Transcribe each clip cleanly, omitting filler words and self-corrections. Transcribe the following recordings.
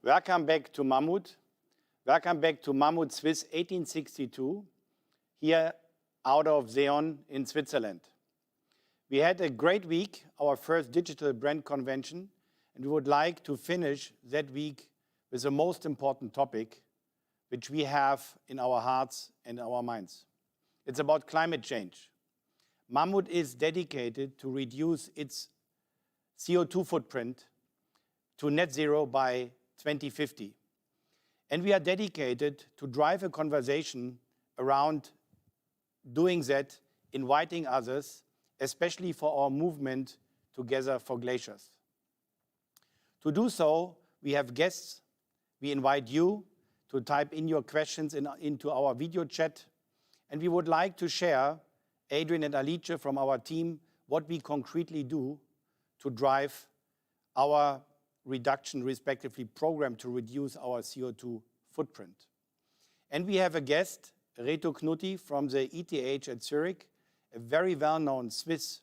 Welcome back to MAMMUT. Welcome back to MAMMUT Swiss 1862, here out of Seon in Switzerland. We had a great week, our first digital brand convention, and we would like to finish that week with the most important topic, which we have in our hearts and our minds. It's about climate change. MAMMUT is dedicated to reduce its CO2 footprint to net zero by 2050. And we are dedicated to drive a conversation around doing that, inviting others, especially for our movement Together for Glaciers. To do so, we have guests. We invite you to type in your questions into our video chat. And we would like to share, Adrian and Alice from our team, what we concretely do to drive our reduction, respectively, program to reduce our CO2 footprint. And we have a guest, Reto Knutti from the ETH at Zurich, a very well-known Swiss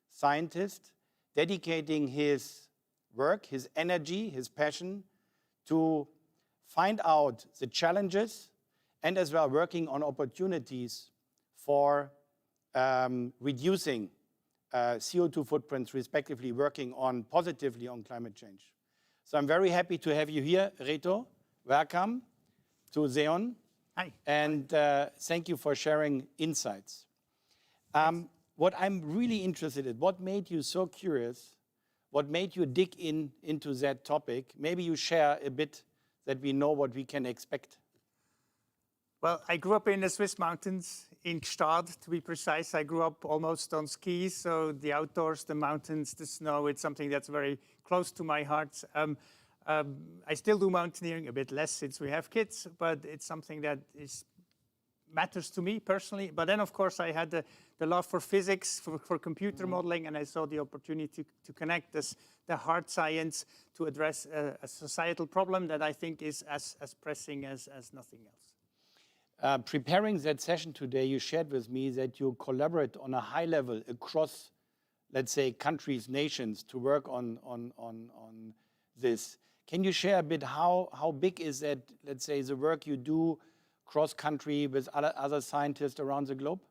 scientist, dedicating his work, his energy, his passion to find out the challenges and as well working on opportunities for reducing CO2 footprints, respectively, working on positively on climate change. So I'm very happy to have you here, Reto. Welcome to Seon. Hi. And thank you for sharing insights. What I'm really interested in, what made you so curious, what made you dig into that topic? Maybe you share a bit that we know what we can expect. Well, I grew up in the Swiss mountains, in Gstaad, to be precise. I grew up almost on skis, so the outdoors, the mountains, the snow, it's something that's very close to my heart. I still do mountaineering, a bit less since we have kids, but it's something that matters to me personally. But then, of course, I had the love for physics, for computer modeling, and I saw the opportunity to connect the hard science to address a societal problem that I think is as pressing as nothing else. Preparing that session today, you shared with me that you collaborate on a high level across, let's say, countries, nations to work on this. Can you share a bit how big is that, let's say, the work you do cross-country with other scientists around the globe?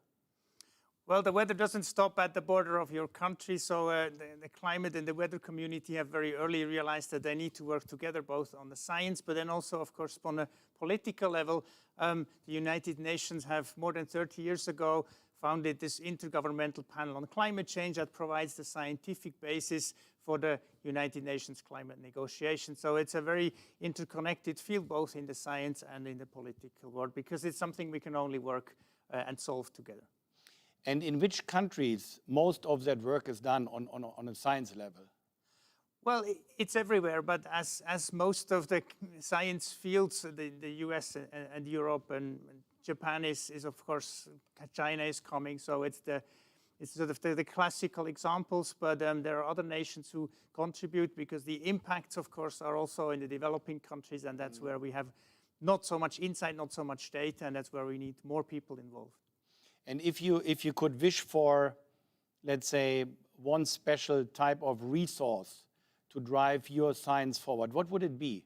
Well, the weather doesn't stop at the border of your country, so the climate and the weather community have very early realized that they need to work together, both on the science, but then also, of course, on a political level. The United Nations have more than 30 years ago founded this intergovernmental panel on climate change that provides the scientific basis for the United Nations climate negotiations. So it's a very interconnected field, both in the science and in the political world, because it's something we can only work and solve together. And in which countries most of that work is done on a science level? Well, it's everywhere, but as most of the science fields, the US and Europe and Japan is of course, China is coming, so it's sort of the classical examples, but there are other nations who contribute because the impacts, of course, are also in the developing countries, and that's where we have not so much insight, not so much data, and that's where we need more people involved. And if you could wish for, let's say, one special type of resource to drive your science forward, what would it be?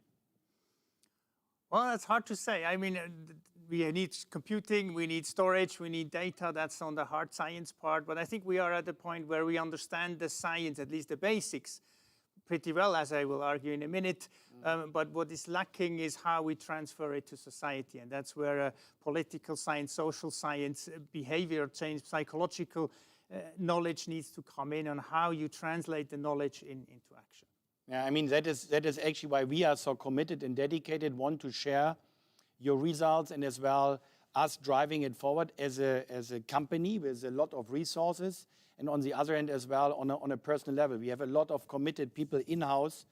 Well, that's hard to say. I mean, we need computing, we need storage, we need data. That's on the hard science part. But I think we are at the point where we understand the science, at least the basics, pretty well, as I will argue in a minute. But what is lacking is how we transfer it to society. And that's where political science, social science, behavior change, psychological knowledge needs to come in on how you translate the knowledge into action. Yeah, I mean, that is actually why we are so committed and dedicated, want to share your results and as well us driving it forward as a company with a lot of resources. And on the other end as well, on a personal level, we have a lot of committed people in-house.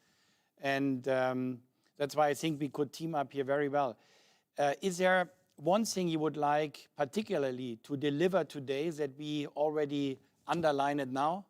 And that's why I think we could team up here very well. Is there one thing you would like particularly to deliver today that we already underline it now?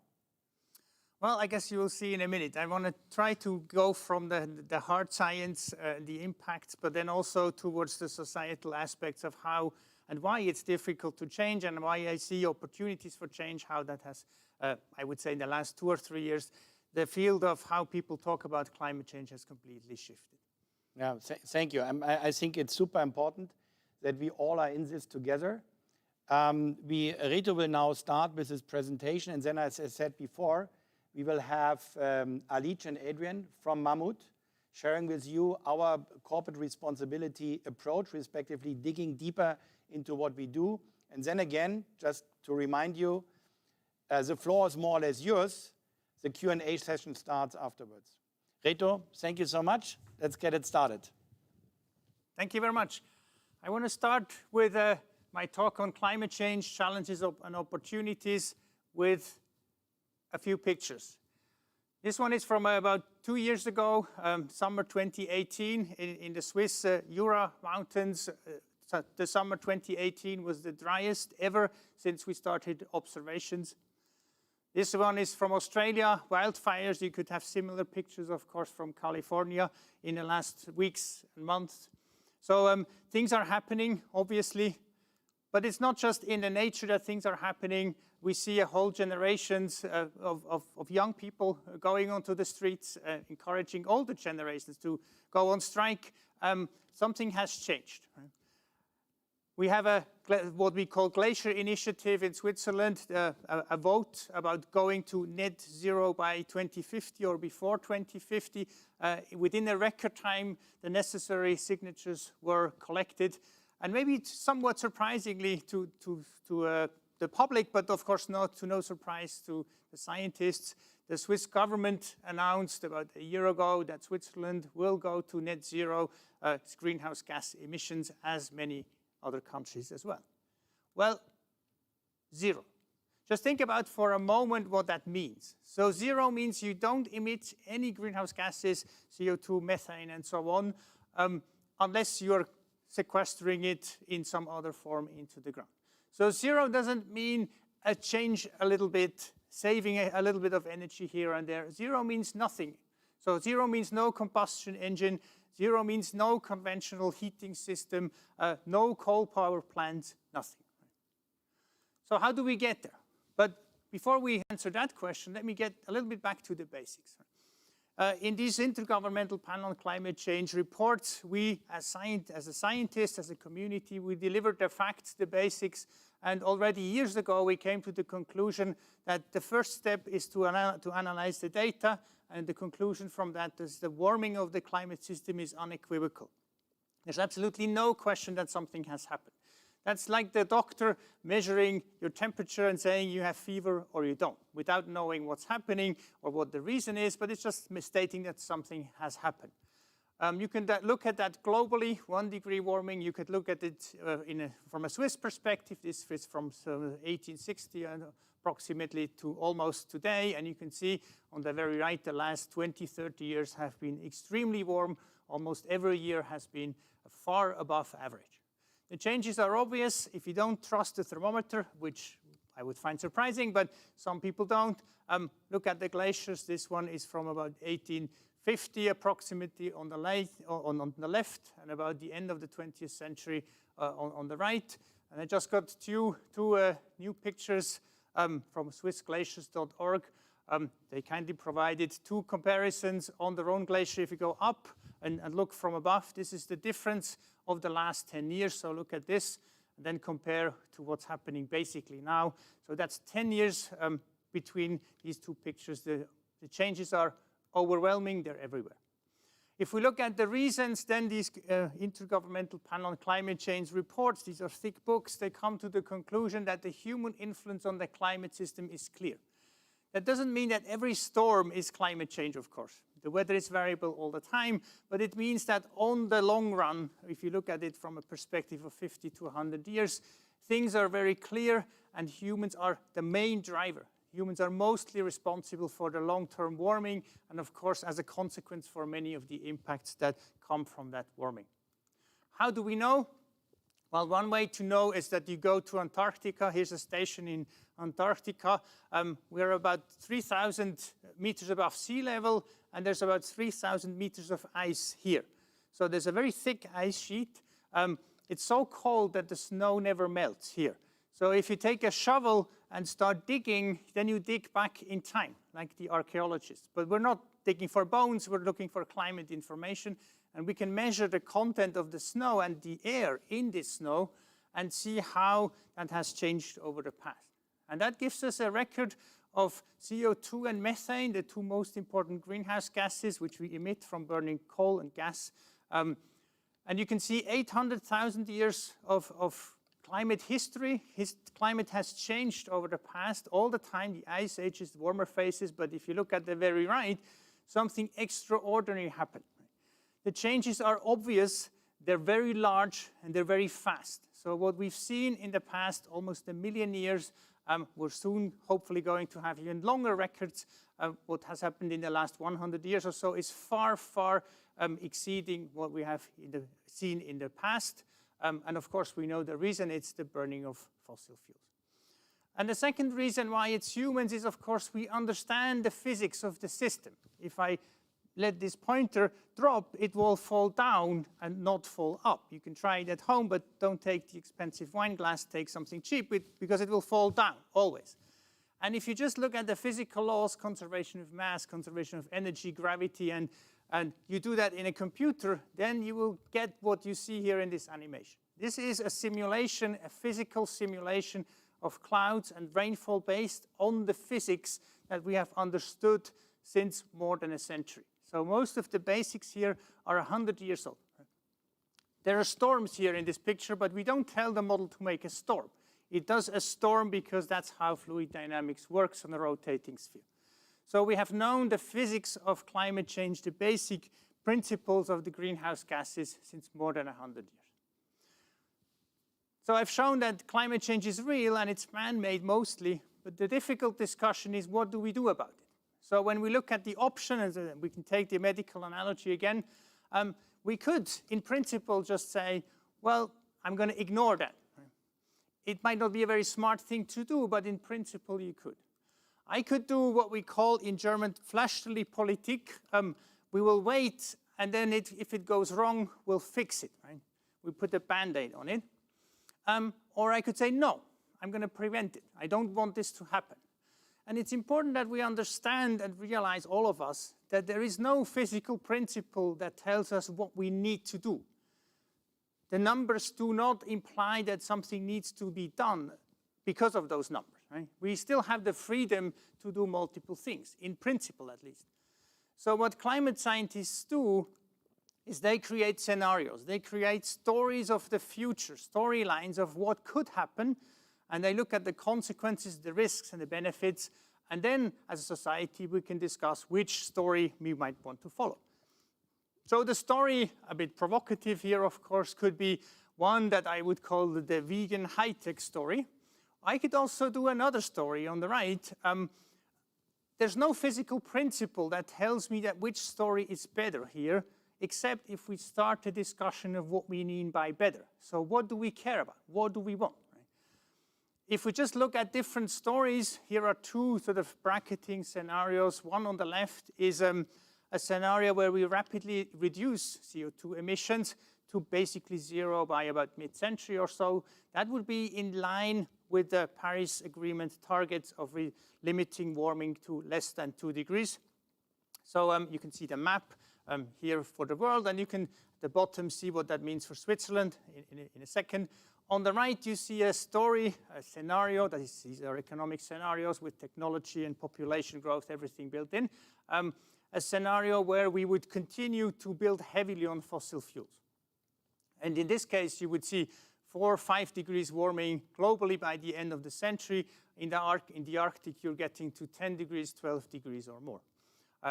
Well, I guess you will see in a minute. I want to try to go from the hard science, the impacts, but then also towards the societal aspects of how and why it's difficult to change and why I see opportunities for change, how that has, I would say in the last 2 or 3 years, the field of how people talk about climate change has completely shifted. Yeah, thank you. I think it's super important that we all are in this together. Reto will now start with his presentation, and then, as I said before, we will have Alice and Adrian from MAMMUT sharing with you our corporate responsibility approach, respectively digging deeper into what we do. And then again, just to remind you, the floor is more or less yours. The Q&A session starts afterwards. Reto, thank you so much. Let's get it started. Thank you very much. I want to start with my talk on climate change, challenges and opportunities with a few pictures. This one is from about 2 years ago, summer 2018, in the Swiss Jura Mountains. The summer 2018 was the driest ever since we started observations. This one is from Australia, wildfires. You could have similar pictures, of course, from California in the last weeks and months. So things are happening, obviously, but it's not just in the nature that things are happening. We see a whole generations of young people going onto the streets, encouraging older generations to go on strike. Something has changed. Right? We have what we call Glacier Initiative in Switzerland, a vote about going to net zero by 2050 or before 2050. Within a record time, the necessary signatures were collected. And maybe somewhat surprisingly to the public, but of course not to no surprise to the scientists, the Swiss government announced about a year ago that Switzerland will go to net zero greenhouse gas emissions, as many other countries as well. Well, zero. Just think about for a moment what that means. So zero means you don't emit any greenhouse gases, CO2, methane, and so on, unless you're sequestering it in some other form into the ground. So zero doesn't mean a change a little bit, saving a little bit of energy here and there. Zero means nothing. So zero means no combustion engine. Zero means no conventional heating system, no coal power plants, nothing. So how do we get there? But before we answer that question, let me get a little bit back to the basics. In these Intergovernmental Panel on Climate Change reports, we, as a scientist, as a community, we delivered the facts, the basics, and already years ago we came to the conclusion that the first step is to analyze the data, and the conclusion from that is the warming of the climate system is unequivocal. There's absolutely no question that something has happened. That's like the doctor measuring your temperature and saying you have fever or you don't, without knowing what's happening or what the reason is, but it's just stating that something has happened. You can look at that globally, 1 degree warming. You could look at it from a Swiss perspective. This is from 1860 and approximately to almost today. And you can see on the very right, the last 20, 30 years have been extremely warm. Almost every year has been far above average. The changes are obvious. If you don't trust the thermometer, which I would find surprising, but some people don't, look at the glaciers. This one is from about 1850 approximately on the left, and about the end of the 20th century on the right. And I just got two new pictures from swissglaciers.org. They kindly provided two comparisons on the Rhone Glacier. If you go up and look from above, this is the difference of the last 10 years. So look at this, and then compare to what's happening basically now. So that's 10 years between these two pictures. The changes are overwhelming. They're everywhere. If we look at the reasons, then these Intergovernmental Panel on Climate Change reports, these are thick books, they come to the conclusion that the human influence on the climate system is clear. That doesn't mean that every storm is climate change, of course. The weather is variable all the time, but it means that on the long run, if you look at it from a perspective of 50 to 100 years, things are very clear and humans are the main driver. Humans are mostly responsible for the long-term warming and, of course, as a consequence for many of the impacts that come from that warming. How do we know? Well, one way to know is that you go to Antarctica. Here's a station in Antarctica. We're about 3,000 meters above sea level, and there's about 3,000 meters of ice here. So there's a very thick ice sheet. It's so cold that the snow never melts here. So if you take a shovel and start digging, then you dig back in time, like the archaeologists. But we're not digging for bones, we're looking for climate information. And we can measure the content of the snow and the air in this snow and see how that has changed over the past. And that gives us a record of CO2 and methane, the two most important greenhouse gases which we emit from burning coal and gas. And you can see 800,000 years of climate history. Climate has changed over the past all the time. The ice ages, warmer phases, but if you look at the very right, something extraordinary happened. The changes are obvious, they're very large, and they're very fast. So what we've seen in the past almost 1 million years, we're soon hopefully going to have even longer records. What has happened in the last 100 years or so is far, far exceeding what we have seen in the past. And of course, we know the reason, it's the burning of fossil fuels. And the second reason why it's humans is, of course, we understand the physics of the system. If I let this pointer drop, it will fall down and not fall up. You can try it at home, but don't take the expensive wine glass, take something cheap, because it will fall down, always. And if you just look at the physical laws, conservation of mass, conservation of energy, gravity, and you do that in a computer, then you will get what you see here in this animation. This is a simulation, a physical simulation of clouds and rainfall based on the physics that we have understood since more than a century. So most of the basics here are 100 years old. There are storms here in this picture, but we don't tell the model to make a storm. It does a storm because that's how fluid dynamics works on a rotating sphere. So we have known the physics of climate change, the basic principles of the greenhouse gases since more than 100 years. So I've shown that climate change is real and it's man-made mostly, but the difficult discussion is what do we do about it? So when we look at the option, and we can take the medical analogy again, we could, in principle, just say, well, I'm going to ignore that. It might not be a very smart thing to do, but in principle, you could. I could do what we call in German, Pflasterli Politik. We will wait, and then if it goes wrong, we'll fix it. Right? We put a Band-Aid on it. Or I could say, no, I'm going to prevent it. I don't want this to happen. And it's important that we understand and realize, all of us, that there is no physical principle that tells us what we need to do. The numbers do not imply that something needs to be done because of those numbers. Right? We still have the freedom to do multiple things, in principle at least. So what climate scientists do is they create scenarios. They create stories of the future, storylines of what could happen, and they look at the consequences, the risks, and the benefits, and then, as a society, we can discuss which story we might want to follow. So the story, a bit provocative here, of course, could be one that I would call the vegan high-tech story. I could also do another story on the right. There's no physical principle that tells me that which story is better here, except if we start a discussion of what we mean by better. So what do we care about? What do we want? If we just look at different stories, here are two sort of bracketing scenarios. One on the left is a scenario where we rapidly reduce CO2 emissions to basically zero by about mid-century or so. That would be in line with the Paris Agreement targets of limiting warming to less than 2 degrees. So you can see the map here for the world, and you can, at the bottom, see what that means for Switzerland in a second. On the right, you see a story, a scenario, these are economic scenarios with technology and population growth, everything built in. A scenario where we would continue to build heavily on fossil fuels. And in this case, you would see 4 or 5 degrees warming globally by the end of the century. In the Arctic, you're getting to 10 degrees, 12 degrees or more.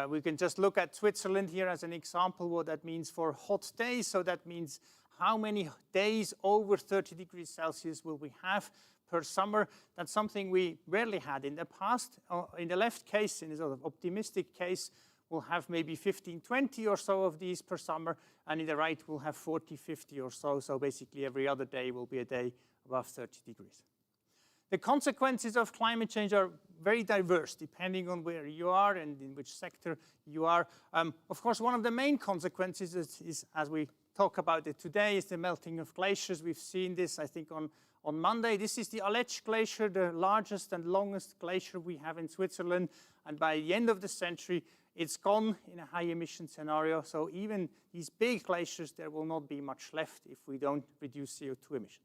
We can just look at Switzerland here as an example, what that means for hot days. So that means how many days over 30 degrees Celsius will we have per summer? That's something we rarely had in the past. In the left case, in the sort of optimistic case, we'll have maybe 15, 20 or so of these per summer. And in the right, we'll have 40, 50 or so. So basically every other day will be a day above 30 degrees. The consequences of climate change are very diverse, depending on where you are and in which sector you are. Of course, one of the main consequences is, as we talk about it today, is the melting of glaciers. We've seen this, I think, on Monday. This is the Aletsch Glacier, the largest and longest glacier we have in Switzerland. And by the end of the century, it's gone in a high emission scenario. So even these big glaciers, there will not be much left if we don't reduce CO2 emissions.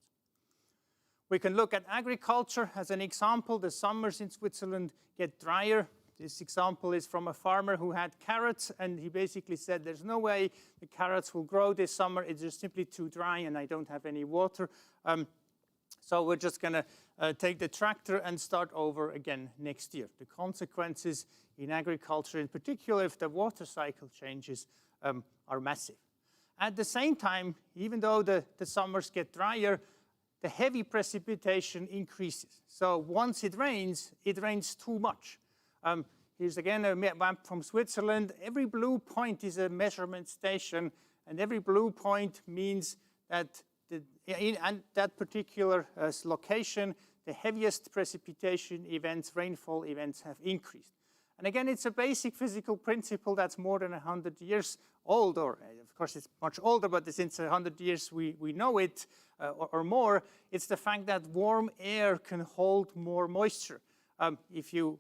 We can look at agriculture as an example. The summers in Switzerland get drier. This example is from a farmer who had carrots, and he basically said, there's no way the carrots will grow this summer. It's just simply too dry, and I don't have any water. So we're just going to take the tractor and start over again next year. The consequences in agriculture, in particular if the water cycle changes, are massive. At the same time, even though the summers get drier, the heavy precipitation increases. So once it rains too much. Here's again a map from Switzerland. Every blue point is a measurement station, and every blue point means that in that particular location, the heaviest precipitation events, rainfall events have increased. And again, it's a basic physical principle that's more than 100 years old, or of course it's much older, but since 100 years we know it or more. It's the fact that warm air can hold more moisture. If you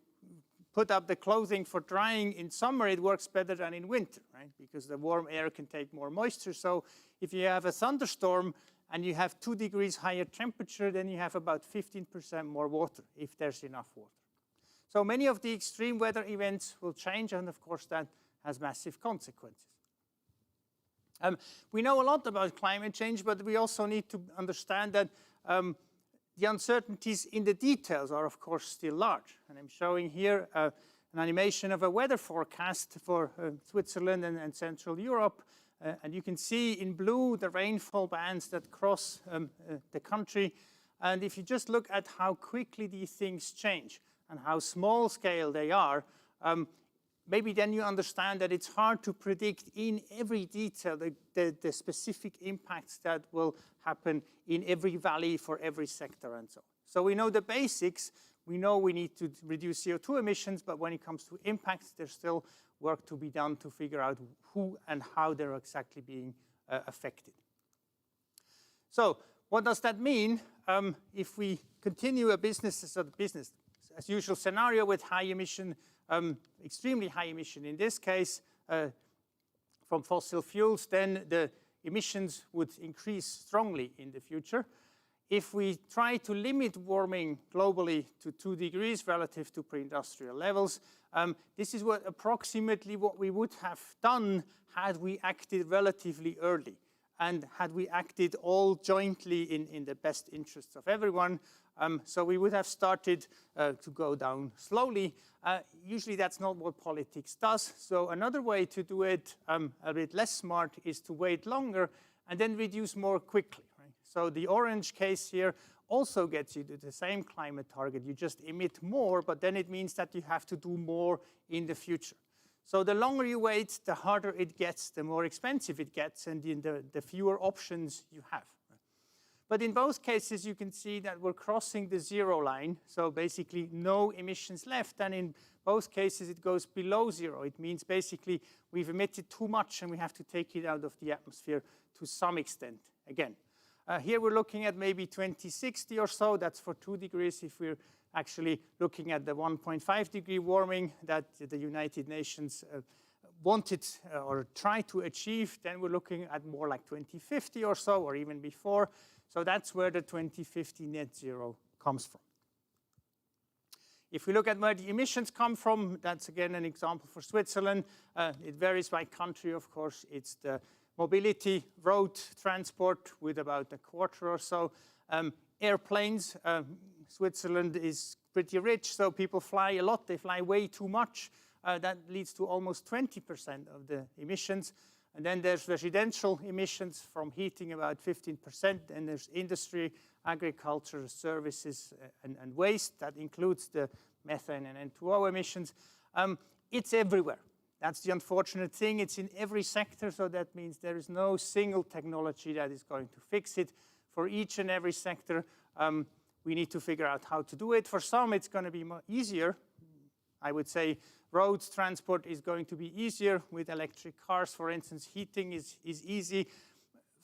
put up the clothing for drying in summer, it works better than in winter, right? Because the warm air can take more moisture. So if you have a thunderstorm and you have 2 degrees higher temperature, then you have about 15% more water, if there's enough water. So many of the extreme weather events will change, and of course that has massive consequences. We know a lot about climate change, but we also need to understand that the uncertainties in the details are, of course, still large. And I'm showing here an animation of a weather forecast for Switzerland and Central Europe. And you can see in blue the rainfall bands that cross the country. And if you just look at how quickly these things change and how small scale they are, maybe then you understand that it's hard to predict in every detail the specific impacts that will happen in every valley for every sector and so on. So we know the basics. We know we need to reduce CO2 emissions, but when it comes to impacts, there's still work to be done to figure out who and how they're exactly being affected. So what does that mean if we continue a business as usual scenario with high emission, extremely high emission in this case, from fossil fuels, then the emissions would increase strongly in the future. If we try to limit warming globally to 2 degrees relative to pre-industrial levels, this is approximately what we would have done had we acted relatively early and had we acted all jointly in the best interests of everyone. So we would have started to go down slowly. Usually that's not what politics does. So another way to do it a bit less smart is to wait longer and then reduce more quickly. Right? So the orange case here also gets you to the same climate target. You just emit more, but then it means that you have to do more in the future. So the longer you wait, the harder it gets, the more expensive it gets, and the fewer options you have. But in both cases, you can see that we're crossing the zero line, so basically no emissions left, and in both cases it goes below zero. It means basically we've emitted too much and we have to take it out of the atmosphere to some extent again. Here we're looking at maybe 2060 or so. That's for 2 degrees. If we're actually looking at the 1.5 degree warming that the United Nations wanted or tried to achieve, then we're looking at more like 2050 or so, or even before. So that's where the 2050 net zero comes from. If we look at where the emissions come from, that's again an example for Switzerland. It varies by country, of course. It's the mobility, road transport with about a quarter or so. Airplanes, Switzerland is pretty rich, so people fly a lot. They fly way too much. That leads to almost 20% of the emissions. And then there's residential emissions from heating, about 15%. And there's industry, agriculture, services, and waste. That includes the methane and N2O emissions. It's everywhere. That's the unfortunate thing. It's in every sector, so that means there is no single technology that is going to fix it. For each and every sector, we need to figure out how to do it. For some, it's going to be more easier. I would say roads transport is going to be easier with electric cars. For instance, heating is easy.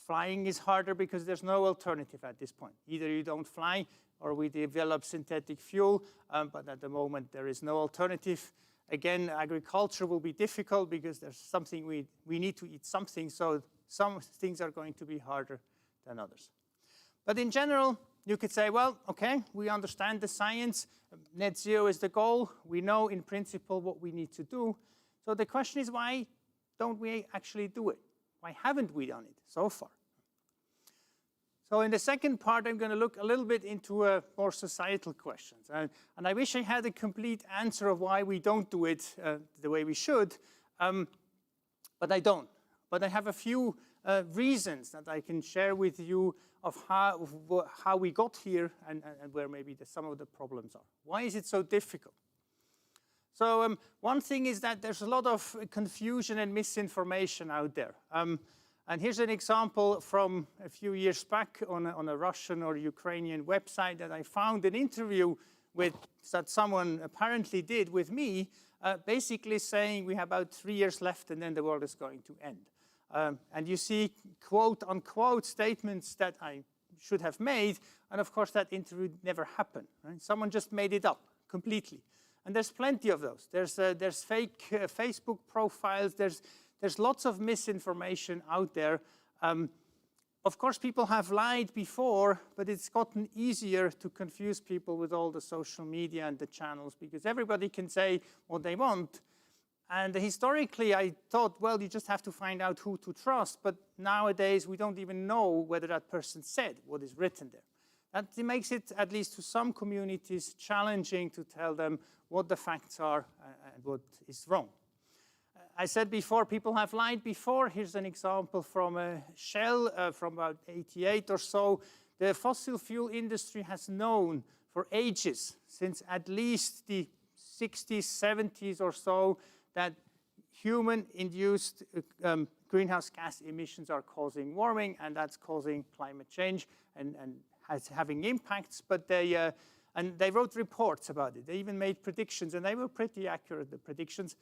Flying is harder because there's no alternative at this point. Either you don't fly or we develop synthetic fuel, but at the moment there is no alternative. Again, agriculture will be difficult because there's something we need to eat something, so some things are going to be harder than others. But in general, you could say, well, okay, we understand the science, net zero is the goal, we know in principle what we need to do. So the question is, why don't we actually do it? Why haven't we done it so far? So in the second part, I'm going to look a little bit into more societal questions. And I wish I had a complete answer of why we don't do it the way we should, but I don't. But I have a few reasons that I can share with you of how we got here and where maybe some of the problems are. Why is it so difficult? So one thing is that there's a lot of confusion and misinformation out there. And here's an example from a few years back on a Russian or Ukrainian website that I found an interview that someone apparently did with me, basically saying we have about 3 years left and then the world is going to end. And you see quote unquote statements that I should have made, and of course that interview never happened. Right? Someone just made it up completely. And there's plenty of those. There's fake Facebook profiles, there's lots of misinformation out there. Of course, people have lied before, but it's gotten easier to confuse people with all the social media and the channels because everybody can say what they want. And historically, I thought, well, you just have to find out who to trust. But nowadays, we don't even know whether that person said what is written there. That makes it, at least to some communities, challenging to tell them what the facts are and what is wrong. I said before, people have lied before. Here's an example from Shell from about 88 or so. The fossil fuel industry has known for ages, since at least the 60s, 70s or so, that human-induced greenhouse gas emissions are causing warming, and that's causing climate change and having impacts. But they wrote reports about it. They even made predictions, and they were pretty accurate, the predictions.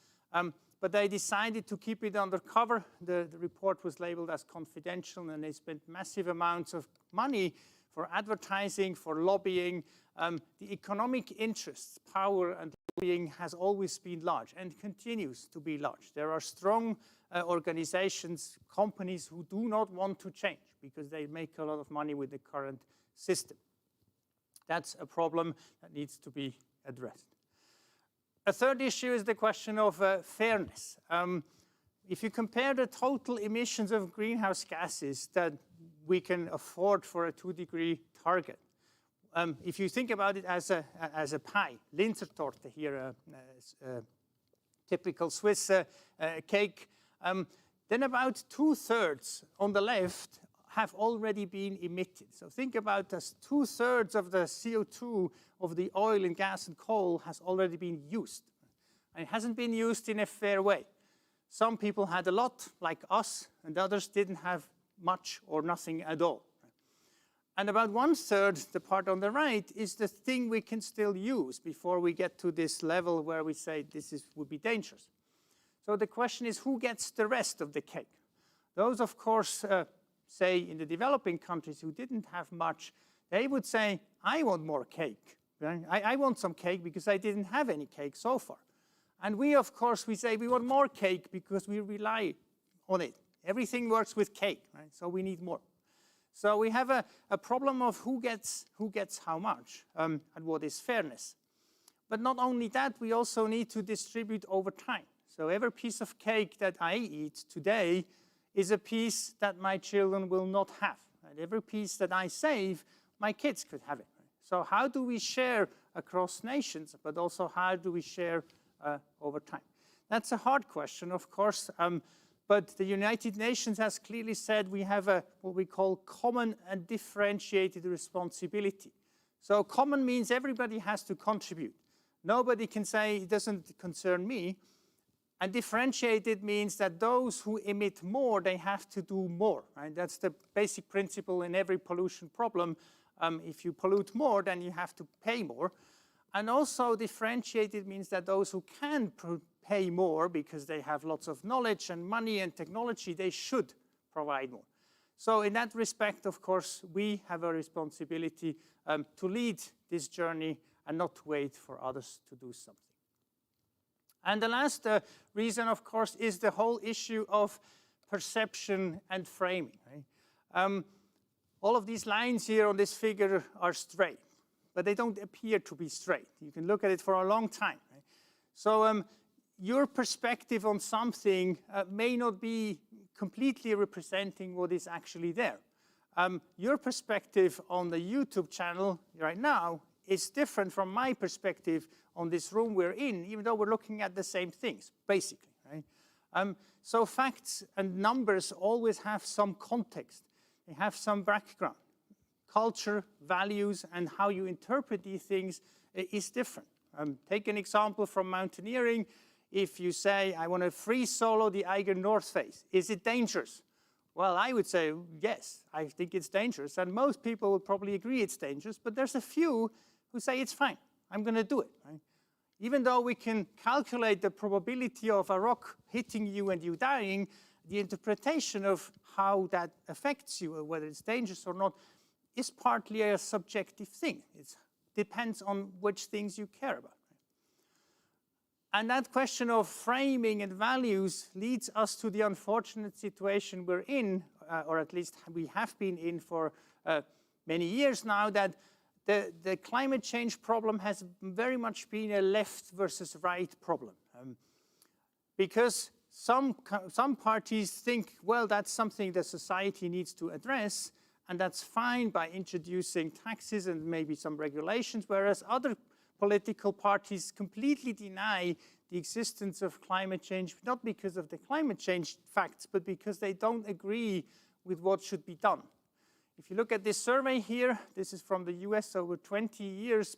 But they decided to keep it undercover. The report was labeled as confidential, and they spent massive amounts of money for advertising, for lobbying. The economic interests, power, and lobbying has always been large and continues to be large. There are strong organizations, companies who do not want to change because they make a lot of money with the current system. That's a problem that needs to be addressed. A third issue is the question of fairness. If you compare the total emissions of greenhouse gases that we can afford for a 2-degree target, if you think about it as a pie, Linzertorte here, typical Swiss cake, then about 2/3 on the left have already been emitted. So think about this, 2/3 of the CO2 of the oil and gas and coal has already been used. And it hasn't been used in a fair way. Some people had a lot, like us, and others didn't have much or nothing at all. And about 1/3, the part on the right, is the thing we can still use before we get to this level where we say this would be dangerous. So the question is, who gets the rest of the cake? Those, of course, say in the developing countries who didn't have much, they would say, I want more cake. Right? I want some cake because I didn't have any cake so far. And we, of course, we say we want more cake because we rely on it. Everything works with cake, right? So we need more. So we have a problem of who gets how much and what is fairness. But not only that, we also need to distribute over time. So every piece of cake that I eat today is a piece that my children will not have. And every piece that I save, my kids could have it. So how do we share across nations, but also how do we share over time? That's a hard question, of course, but the United Nations has clearly said we have what we call common and differentiated responsibility. So common means everybody has to contribute. Nobody can say it doesn't concern me. And differentiated means that those who emit more, they have to do more. Right? That's the basic principle in every pollution problem. If you pollute more, then you have to pay more. And also differentiated means that those who can pay more because they have lots of knowledge and money and technology, they should provide more. So in that respect, of course, we have a responsibility to lead this journey and not wait for others to do something. And the last reason, of course, is the whole issue of perception and framing. Right? All of these lines here on this figure are straight, but they don't appear to be straight. You can look at it for a long time. Right? So your perspective on something may not be completely representing what is actually there. Your perspective on the YouTube channel right now is different from my perspective on this room we're in, even though we're looking at the same things, basically. Right? So facts and numbers always have some context. They have some background. Culture, values, and how you interpret these things is different. Take an example from mountaineering. If you say, I want to free solo the Eiger North Face, is it dangerous? Well, I would say, yes, I think it's dangerous. And most people would probably agree it's dangerous, but there's a few who say it's fine. I'm going to do it. Right? Even though we can calculate the probability of a rock hitting you and you dying, the interpretation of how that affects you, or whether it's dangerous or not, is partly a subjective thing. It depends on which things you care about. And that question of framing and values leads us to the unfortunate situation we're in, or at least we have been in for many years now, that the climate change problem has very much been a left versus right problem. Because some parties think, well, that's something that society needs to address, and that's fine by introducing taxes and maybe some regulations, whereas other political parties completely deny the existence of climate change, not because of the climate change facts, but because they don't agree with what should be done. If you look at this survey here, this is from the US over 20 years.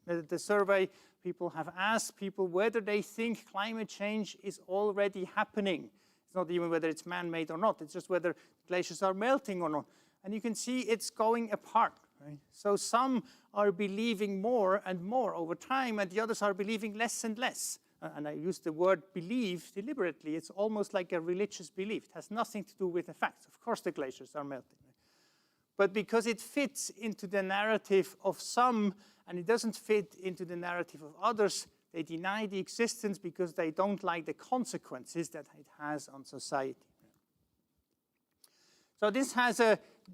The survey, people have asked people whether they think climate change is already happening. It's not even whether it's man-made or not, it's just whether glaciers are melting or not. And you can see it's going apart. Right? So some are believing more and more over time, and the others are believing less and less. And I use the word believe deliberately. It's almost like a religious belief. It has nothing to do with the facts. Of course the glaciers are melting. But because it fits into the narrative of some, and it doesn't fit into the narrative of others, they deny the existence because they don't like the consequences that it has on society. So this has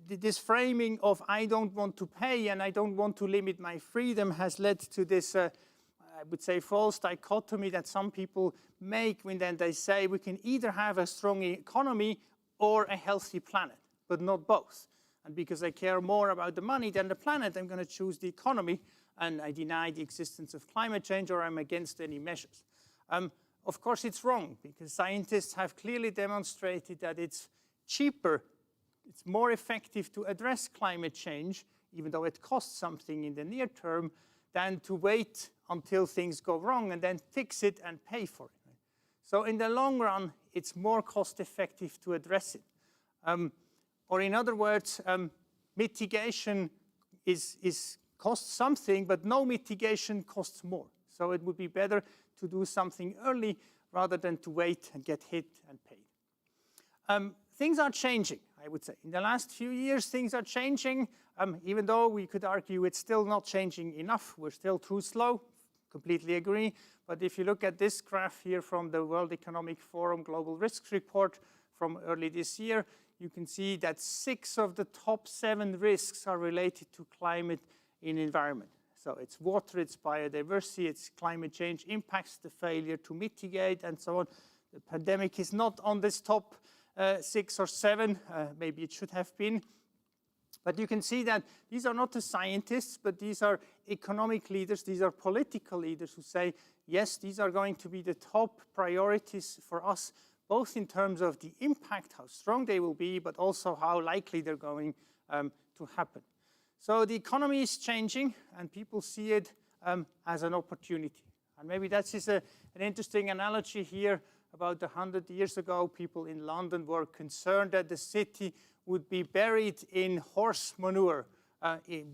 this framing of I don't want to pay and I don't want to limit my freedom has led to this, I would say, false dichotomy that some people make when then they say we can either have a strong economy or a healthy planet, but not both. And because I care more about the money than the planet, I'm going to choose the economy, and I deny the existence of climate change, or I'm against any measures. Of course, it's wrong, because scientists have clearly demonstrated that it's cheaper, it's more effective to address climate change, even though it costs something in the near term, than to wait until things go wrong and then fix it and pay for it. So in the long run, it's more cost effective to address it. Or in other words, mitigation costs something, but no mitigation costs more. So it would be better to do something early rather than to wait and get hit and paid. Things are changing, I would say. In the last few years, things are changing, even though we could argue it's still not changing enough. We're still too slow, completely agree. But if you look at this graph here from the World Economic Forum Global Risks Report from early this year, you can see that 6 of the top 7 risks are related to climate in environment. So it's water, it's biodiversity, it's climate change impacts, the failure to mitigate, and so on. The pandemic is not on this top 6 or 7, maybe it should have been. But you can see that these are not the scientists, but these are economic leaders, these are political leaders who say, yes, these are going to be the top priorities for us, both in terms of the impact, how strong they will be, but also how likely they're going to happen. So the economy is changing, and people see it as an opportunity. And maybe that's just an interesting analogy here. About 100 years ago, people in London were concerned that the city would be buried in horse manure,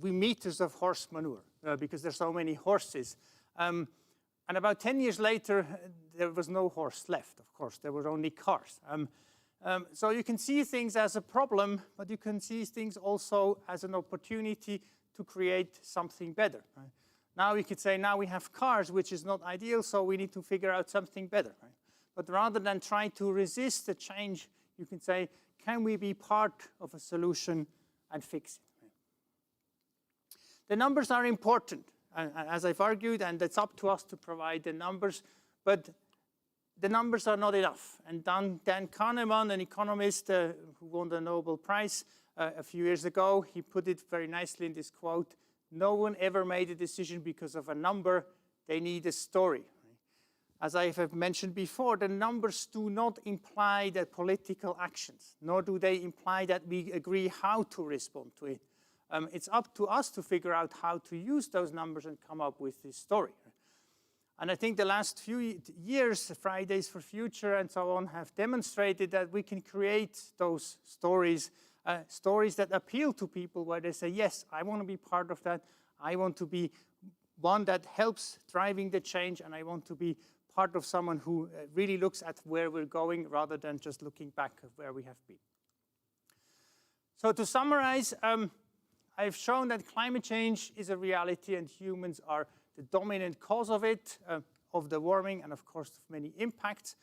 meters of horse manure, because there's so many horses. And about 10 years later, there was no horse left, of course. There were only cars. So you can see things as a problem, but you can see things also as an opportunity to create something better. Right? Now we could say, now we have cars, which is not ideal, so we need to figure out something better. Right? But rather than try to resist the change, you can say, can we be part of a solution and fix it? Right? The numbers are important, as I've argued, and it's up to us to provide the numbers, but the numbers are not enough. And Dan Kahneman, an economist who won the Nobel Prize a few years ago, he put it very nicely in this quote, no one ever made a decision because of a number, they need a story. As I have mentioned before, the numbers do not imply that political actions, nor do they imply that we agree how to respond to it. It's up to us to figure out how to use those numbers and come up with this story. And I think the last few years, Fridays for Future and so on, have demonstrated that we can create those stories, stories that appeal to people where they say, yes, I want to be part of that. I want to be one that helps driving the change, and I want to be part of someone who really looks at where we're going rather than just looking back at where we have been. So to summarize, I've shown that climate change is a reality and humans are the dominant cause of it, of the warming, and of course of many impacts.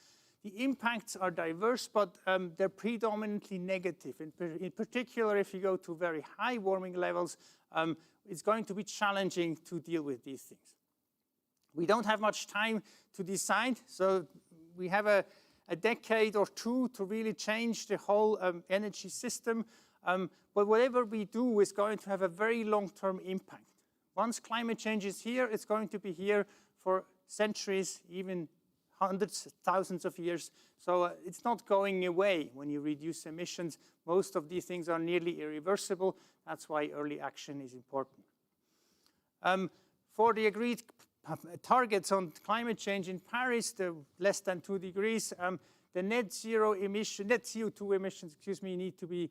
The impacts are diverse, but they're predominantly negative. In particular, if you go to very high warming levels, it's going to be challenging to deal with these things. We don't have much time to decide, so we have a decade or two to really change the whole energy system. But whatever we do is going to have a very long-term impact. Once climate change is here, it's going to be here for centuries, even hundreds, thousands of years. So it's not going away when you reduce emissions. Most of these things are nearly irreversible. That's why early action is important. For the agreed targets on climate change in Paris, the less than 2 degrees, the net CO2 emissions, need to be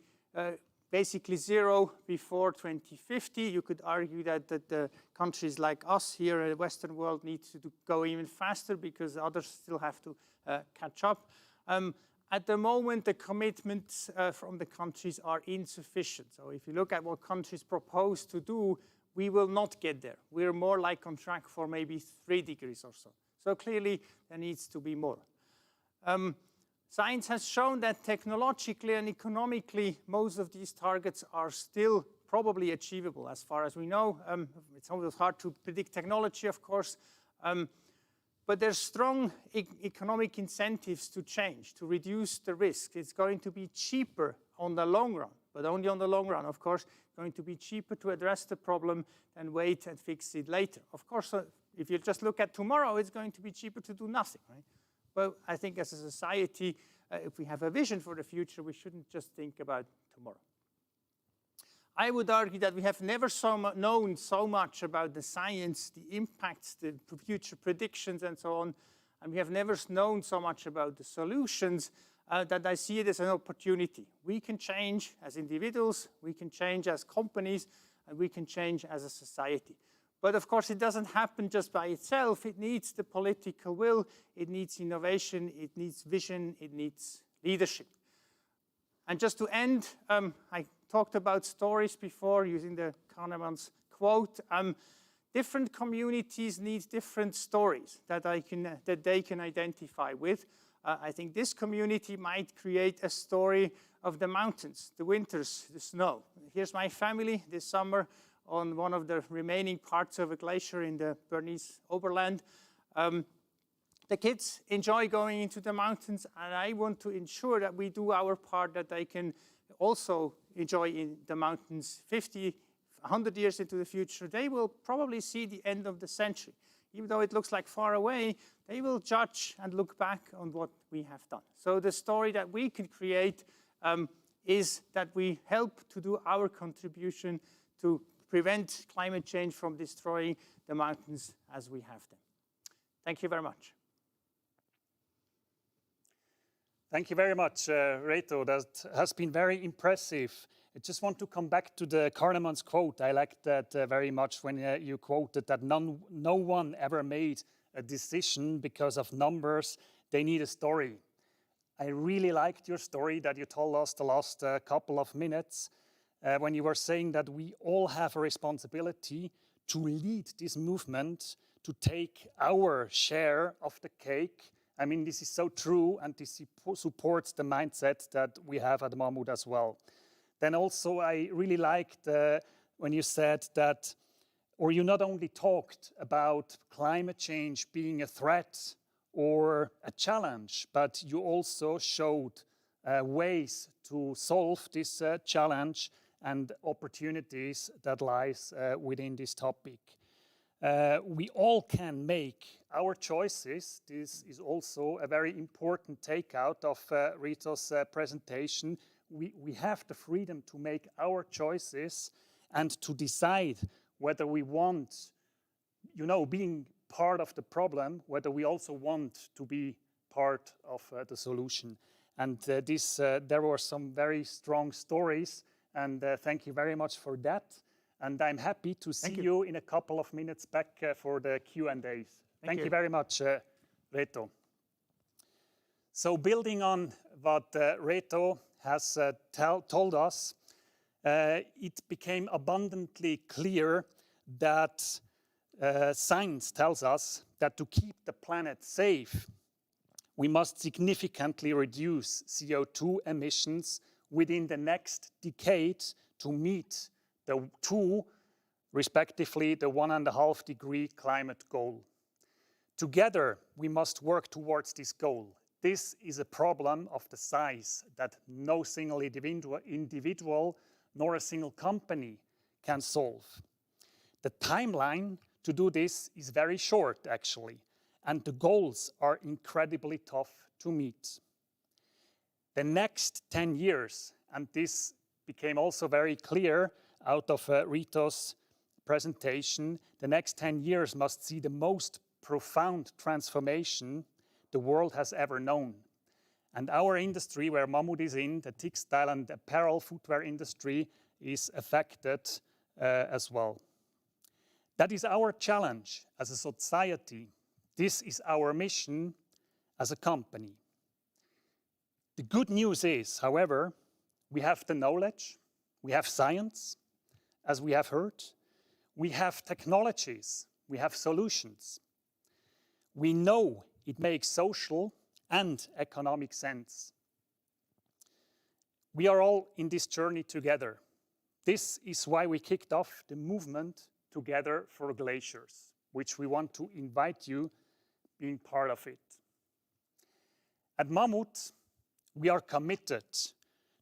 basically zero before 2050. You could argue that the countries like us here in the Western world need to go even faster because others still have to catch up. At the moment, the commitments from the countries are insufficient. So if you look at what countries propose to do, we will not get there. We're more like on track for maybe 3 degrees or so. So clearly, there needs to be more. Science has shown that technologically and economically, most of these targets are still probably achievable as far as we know. It's always hard to predict technology, of course. But there's strong economic incentives to change, to reduce the risk. It's going to be cheaper on the long run, but only on the long run, of course. It's going to be cheaper to address the problem than wait and fix it later. Of course, if you just look at tomorrow, it's going to be cheaper to do nothing, right? Well, I think as a society, if we have a vision for the future, we shouldn't just think about tomorrow. I would argue that we have never known so much about the science, the impacts, the future predictions, and so on, and we have never known so much about the solutions that I see it as an opportunity. We can change as individuals, we can change as companies, and we can change as a society. But of course, it doesn't happen just by itself. It needs the political will, it needs innovation, it needs vision, it needs leadership. And just to end, I talked about stories before using the Kahneman's quote. Different communities need different stories that they can identify with. I think this community might create a story of the mountains, the winters, the snow. Here's my family this summer on one of the remaining parts of a glacier in the Bernese Oberland. The kids enjoy going into the mountains, and I want to ensure that we do our part, that they can also enjoy in the mountains 50, 100 years into the future. They will probably see the end of the century. Even though it looks like far away, they will judge and look back on what we have done. So the story that we can create is that we help to do our contribution to prevent climate change from destroying the mountains as we have them. Thank you very much. Thank you very much, Reto. That has been very impressive. I just want to come back to the Kahneman's quote. I liked that very much when you quoted that no one ever made a decision because of numbers. They need a story. I really liked your story that you told us the last couple of minutes when you were saying that we all have a responsibility to lead this movement, to take our share of the cake. I mean, this is so true, and this supports the mindset that we have at MAMMUT as well. Then also, I really liked when you said that, or you not only talked about climate change being a threat or a challenge, but you also showed ways to solve this challenge and opportunities that lies within this topic. We all can make our choices. This is also a very important takeout of Reto's presentation. We have the freedom to make our choices and to decide whether we want, being part of the problem, whether we also want to be part of the solution. And there were some very strong stories, and thank you very much for that. And I'm happy to see you in a couple of minutes back for the Q&As. Thank you very much, Reto. So building on what Reto has told us, it became abundantly clear that science tells us that to keep the planet safe, we must significantly reduce CO2 emissions within the next decade to meet the 2, respectively, the 1.5 degree climate goal. Together, we must work towards this goal. This is a problem of the size that no single individual nor a single company can solve. The timeline to do this is very short, actually, and the goals are incredibly tough to meet. The next 10 years, and this became also very clear out of Reto's presentation, the next 10 years must see the most profound transformation the world has ever known. And our industry, where MAMMUT is in, the textile and apparel footwear industry, is affected as well. That is our challenge as a society. This is our mission as a company. The good news is, however, we have the knowledge, we have science, as we have heard, we have technologies, we have solutions. We know it makes social and economic sense. We are all in this journey together. This is why we kicked off the movement Together for Glaciers, which we want to invite you being part of it. At MAMMUT, we are committed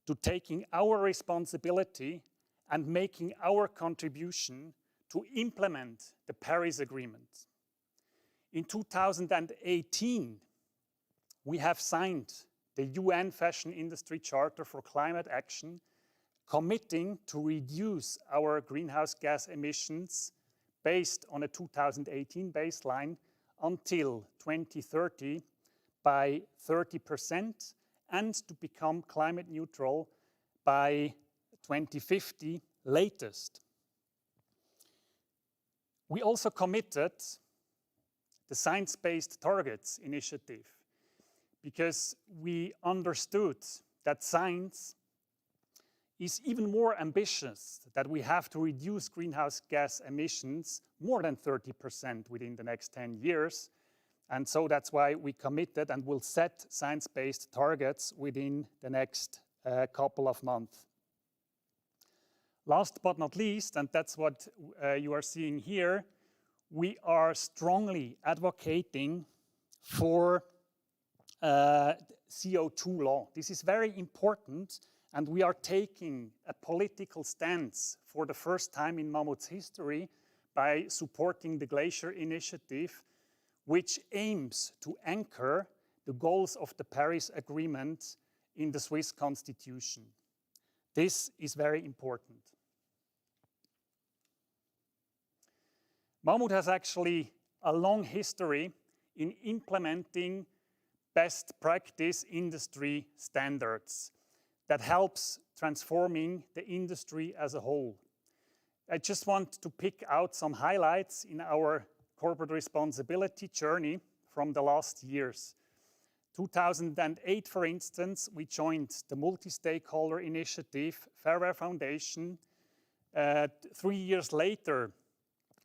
to taking our responsibility and making our contribution to implement the Paris Agreement. In 2018, we have signed the UN Fashion Industry Charter for Climate Action, committing to reduce our greenhouse gas emissions based on a 2018 baseline until 2030 by 30% and to become climate neutral by 2050 latest. We also committed the Science Based Targets initiative because we understood that science is even more ambitious, that we have to reduce greenhouse gas emissions more than 30% within the next 10 years. And so that's why we committed and will set science-based targets within the next couple of months. Last but not least, and that's what you are seeing here, we are strongly advocating for CO2 law. This is very important, and we are taking a political stance for the first time in MAMMUT's history by supporting the Glacier Initiative, which aims to anchor the goals of the Paris Agreement in the Swiss Constitution. This is very important. MAMMUT has actually a long history in implementing best practice industry standards that helps transforming the industry as a whole. I just want to pick out some highlights in our corporate responsibility journey from the last years. 2008, for instance, we joined the multi-stakeholder initiative, Fairwear Foundation. 3 years later,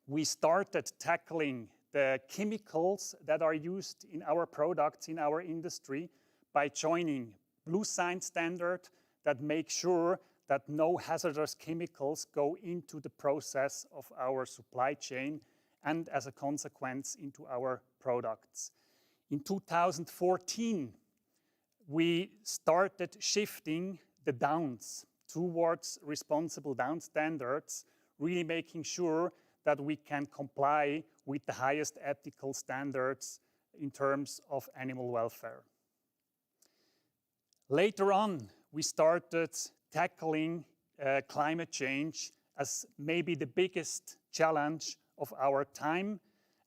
we started tackling the chemicals that are used in our products, in our industry, by joining blue sign standard that make sure that no hazardous chemicals go into the process of our supply chain and as a consequence into our products. In 2014, we started shifting the downs towards responsible down standards, really making sure that we can comply with the highest ethical standards in terms of animal welfare. Later on, we started tackling climate change as maybe the biggest challenge of our time.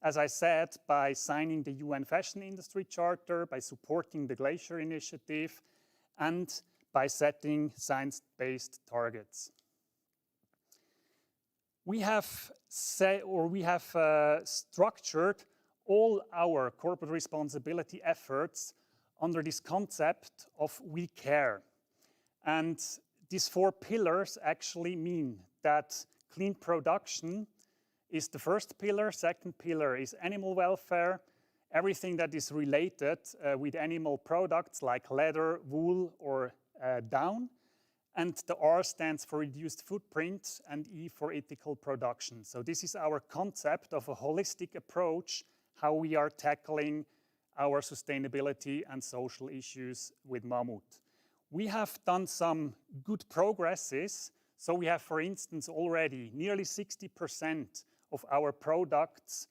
As I said, by signing the UN Fashion Industry Charter, by supporting the Glacier Initiative, and by setting science-based targets. We have structured all our corporate responsibility efforts under this concept of we care. And these 4 pillars actually mean that clean production is the first pillar. Second pillar is animal welfare. Everything that is related with animal products like leather, wool, or down. And the R stands for reduced footprint and E for ethical production. So this is our concept of a holistic approach, how we are tackling our sustainability and social issues with Mammut. We have done some good progresses. So we have, for instance, already nearly 60% of our products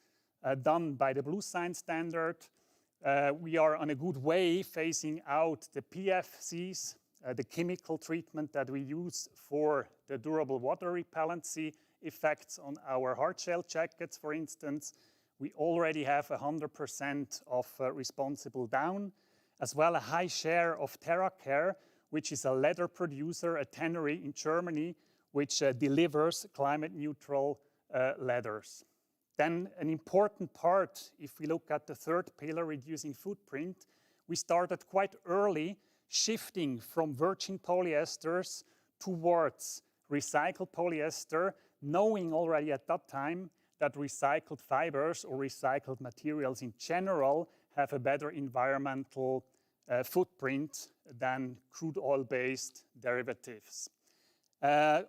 done by the Blue Sign standard. We are on a good way phasing out the PFCs, the chemical treatment that we use for the durable water repellency effects on our hardshell jackets, for instance. We already have 100% of responsible down, as well a high share of TerraCare, which is a leather producer, a tannery in Germany, which delivers climate neutral leathers. Then an important part, if we look at the third pillar, reducing footprint, we started quite early shifting from virgin polyesters towards recycled polyester, knowing already at that time that recycled fibers or recycled materials in general have a better environmental footprint than crude oil-based derivatives.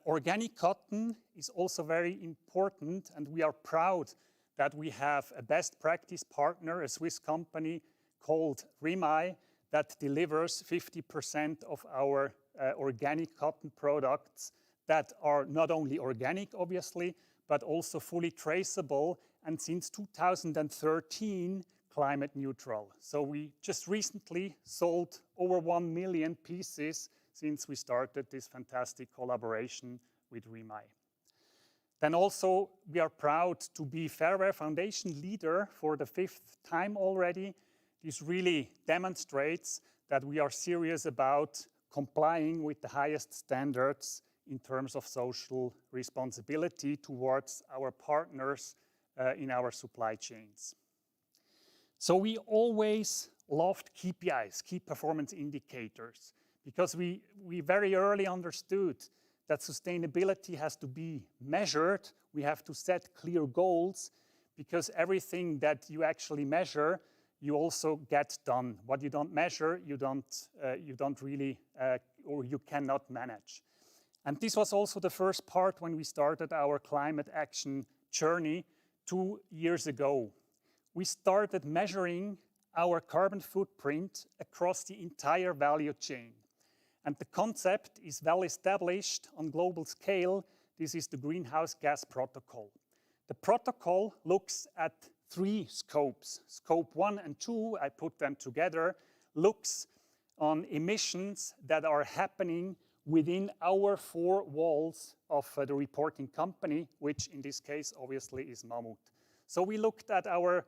Organic cotton is also very important, and we are proud that we have a best practice partner, a Swiss company called Remi, that delivers 50% of our organic cotton products that are not only organic, obviously, but also fully traceable, and since 2013, climate neutral. So we just recently sold over 1 million pieces since we started this fantastic collaboration with Remi. Then also, we are proud to be Fairwear Foundation leader for the 5th time already. This really demonstrates that we are serious about complying with the highest standards in terms of social responsibility towards our partners in our supply chains. So we always loved KPIs, key performance indicators, because we very early understood that sustainability has to be measured. We have to set clear goals, because everything that you actually measure, you also get done. What you don't measure, you don't really, or you cannot manage. And this was also the first part when we started our climate action journey 2 years ago. We started measuring our carbon footprint across the entire value chain. And the concept is well established on global scale. This is the Greenhouse Gas Protocol. The protocol looks at 3 scopes. Scope 1 and 2, I put them together, looks on emissions that are happening within our 4 walls of the reporting company, which in this case obviously is Mammut. So we looked at our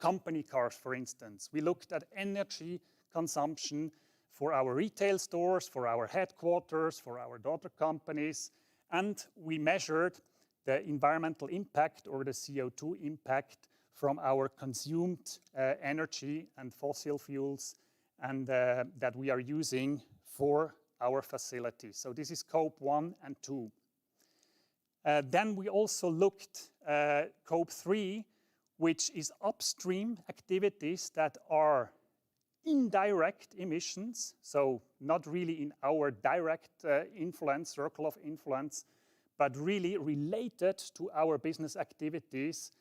company cars, for instance. We looked at energy consumption for our retail stores, for our headquarters, for our daughter companies, and we measured the environmental impact or the CO2 impact from our consumed energy and fossil fuels and that we are using for our facilities. So this is scope 1 and 2. Then we also looked Scope 3, which is upstream activities that are indirect emissions, so not really in our direct influence, circle of influence, but really related to our business activities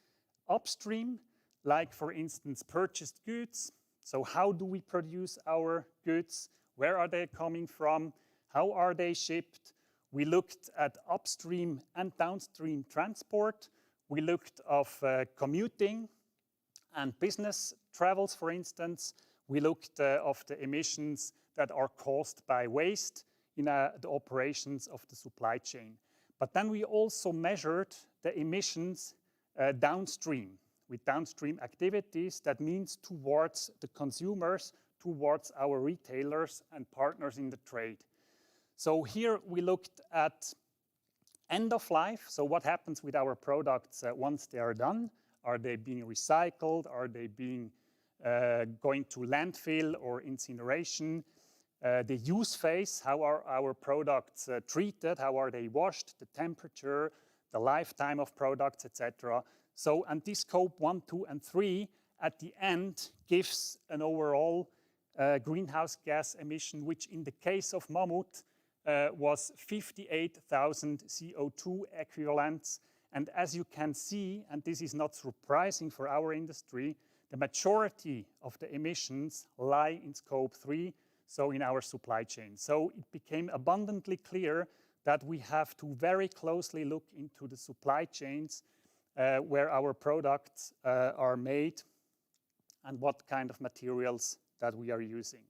upstream, like for instance, purchased goods. So how do we produce our goods? Where are they coming from? How are they shipped? We looked at upstream and downstream transport. We looked at commuting and business travels, for instance. We looked at the emissions that are caused by waste in the operations of the supply chain. But then we also measured the emissions downstream, with downstream activities. That means towards the consumers, towards our retailers and partners in the trade. So here we looked at end of life. So what happens with our products once they are done? Are they being recycled? Are they being going to landfill or incineration? The use phase, how are our products treated? How are they washed? The temperature, the lifetime of products, etc. So, and this scope 1, 2, and 3 at the end gives an overall greenhouse gas emission, which in the case of MAMMUT was 58,000 CO2 equivalents. And as you can see, and this is not surprising for our industry, the majority of the emissions lie in scope 3, so in our supply chain. So it became abundantly clear that we have to very closely look into the supply chains where our products are made and what kind of materials that we are using.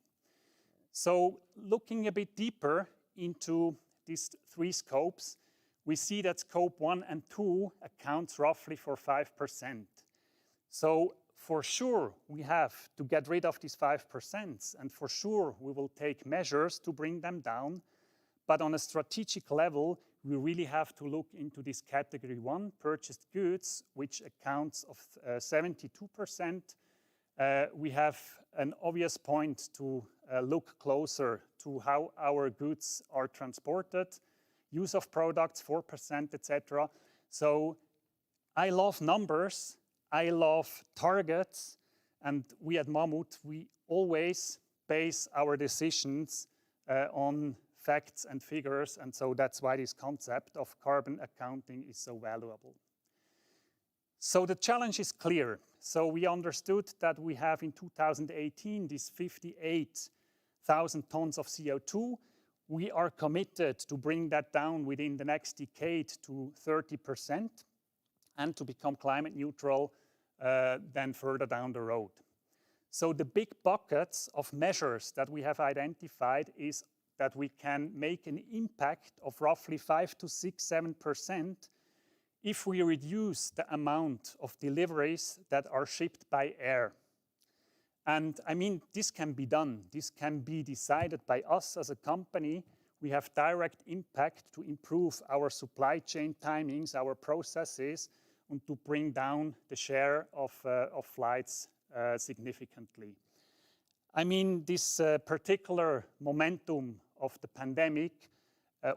So looking a bit deeper into these 3 scopes, we see that scope 1 and 2 accounts roughly for 5%. So for sure, we have to get rid of these 5%, and for sure, we will take measures to bring them down. But on a strategic level, we really have to look into this category 1, purchased goods, which accounts of 72%. We have an obvious point to look closer to how our goods are transported, use of products, 4%, etc. So I love numbers. I love targets, and we at MAMMUT, we always base our decisions on facts and figures, and so that's why this concept of carbon accounting is so valuable. So the challenge is clear. So we understood that we have in 2018 these 58,000 tons of CO2. We are committed to bring that down within the next decade to 30% and to become climate neutral then further down the road. So the big buckets of measures that we have identified is that we can make an impact of roughly 5 to 6, 7% if we reduce the amount of deliveries that are shipped by air. And I mean, this can be done. This can be decided by us as a company. We have direct impact to improve our supply chain timings, our processes, and to bring down the share of flights significantly. I mean, this particular momentum of the pandemic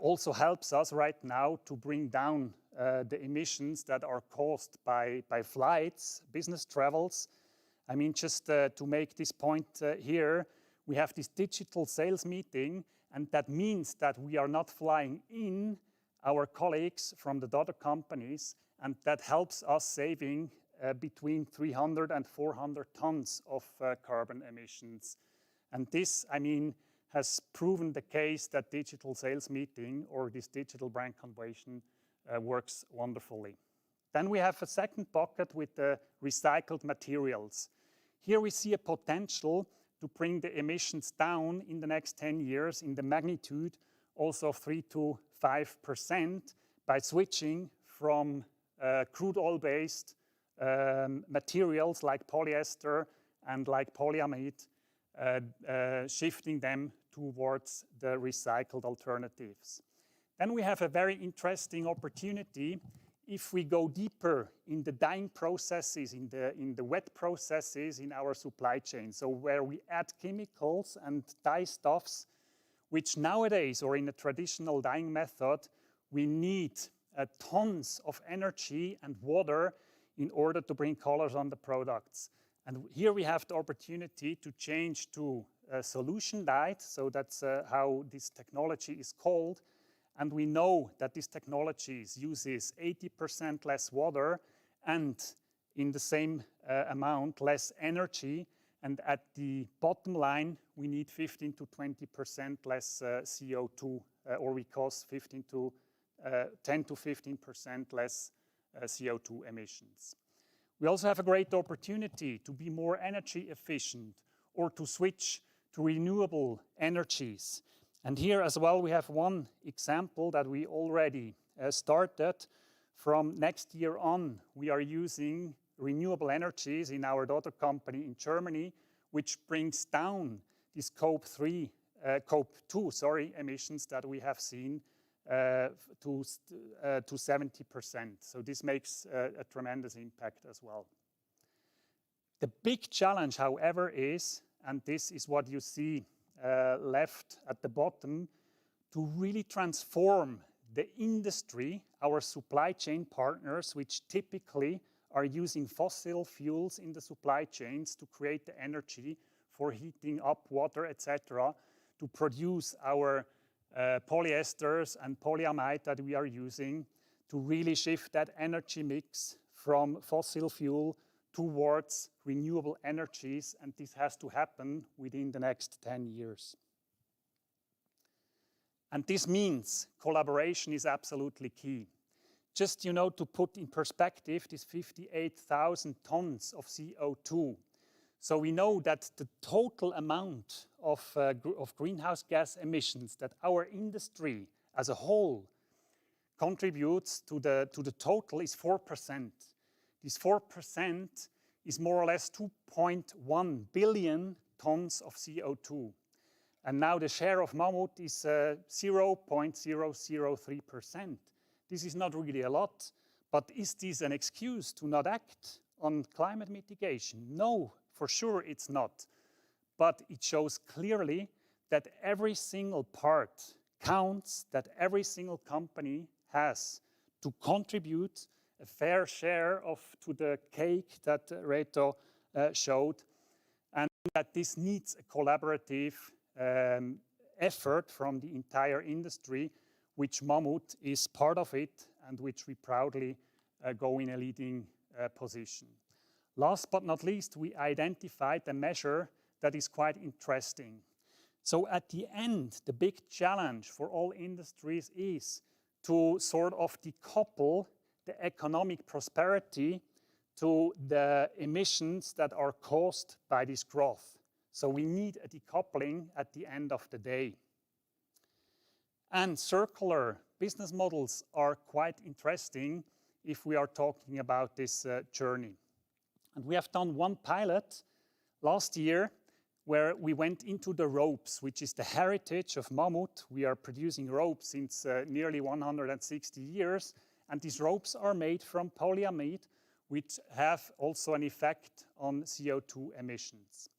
also helps us right now to bring down the emissions that are caused by flights, business travels. I mean, just to make this point here, we have this digital sales meeting, and that means that we are not flying in our colleagues from the daughter companies, and that helps us saving between 300 and 400 tons of carbon emissions. And this, I mean, has proven the case that digital sales meeting or this digital brand conversion works wonderfully. Then we have a second bucket with the recycled materials. Here we see a potential to bring the emissions down in the next 10 years in the magnitude also of 3 to 5% by switching from crude oil-based materials like polyester and like polyamide, shifting them towards the recycled alternatives. Then we have a very interesting opportunity if we go deeper in the dyeing processes, in the wet processes in our supply chain. So where we add chemicals and dye stuffs, which nowadays, or in a traditional dyeing method, we need tons of energy and water in order to bring colors on the products. And here we have the opportunity to change to solution dyed, so that's how this technology is called. And we know that this technology uses 80% less water and in the same amount less energy. And at the bottom line, we need 15 to 20% less CO2, or we cost 10 to 15% less CO2 emissions. We also have a great opportunity to be more energy efficient or to switch to renewable energies. And here as well, we have one example that we already started. From next year on, we are using renewable energies in our daughter company in Germany, which brings down the Scope 2 emissions that we have seen to 70%. So this makes a tremendous impact as well. The big challenge, however, is, and this is what you see left at the bottom, to really transform the industry, our supply chain partners, which typically are using fossil fuels in the supply chains to create the energy for heating up water, etc., to produce our polyesters and polyamide that we are using, to really shift that energy mix from fossil fuel towards renewable energies, and this has to happen within the next 10 years. And this means collaboration is absolutely key. Just, to put in perspective, this 58,000 tons of CO2. So we know that the total amount of greenhouse gas emissions that our industry as a whole contributes to the total is 4%. This 4% is more or less 2.1 billion tons of CO2. And now the share of MAMMUT is 0.003%. This is not really a lot, but is this an excuse to not act on climate mitigation? No, for sure it's not. But it shows clearly that every single part counts, that every single company has to contribute a fair share to the cake that Reto showed, and that this needs a collaborative effort from the entire industry, which MAMMUT is part of it, and which we proudly go in a leading position. Last but not least, we identified a measure that is quite interesting. So at the end, the big challenge for all industries is to sort of decouple the economic prosperity to the emissions that are caused by this growth. So we need a decoupling at the end of the day. And circular business models are quite interesting if we are talking about this journey. And we have done one pilot last year where we went into the ropes, which is the heritage of MAMMUT. We are producing ropes since nearly 160 years. And these ropes are made from polyamide, which have also an effect on CO2 emissions.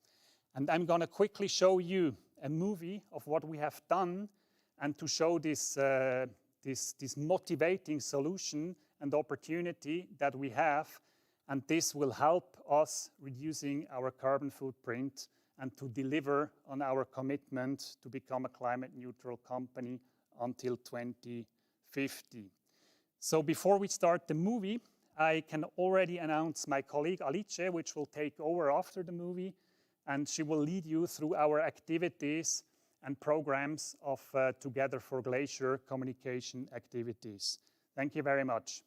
And I'm going to quickly show you a movie of what we have done, and to show this motivating solution and opportunity that we have. And this will help us reducing our carbon footprint and to deliver on our commitment to become a climate neutral company until 2050. So before we start the movie, I can already announce my colleague Alice, which will take over after the movie, and she will lead you through our activities and programs of Together for Glacier communication activities. Thank you very much.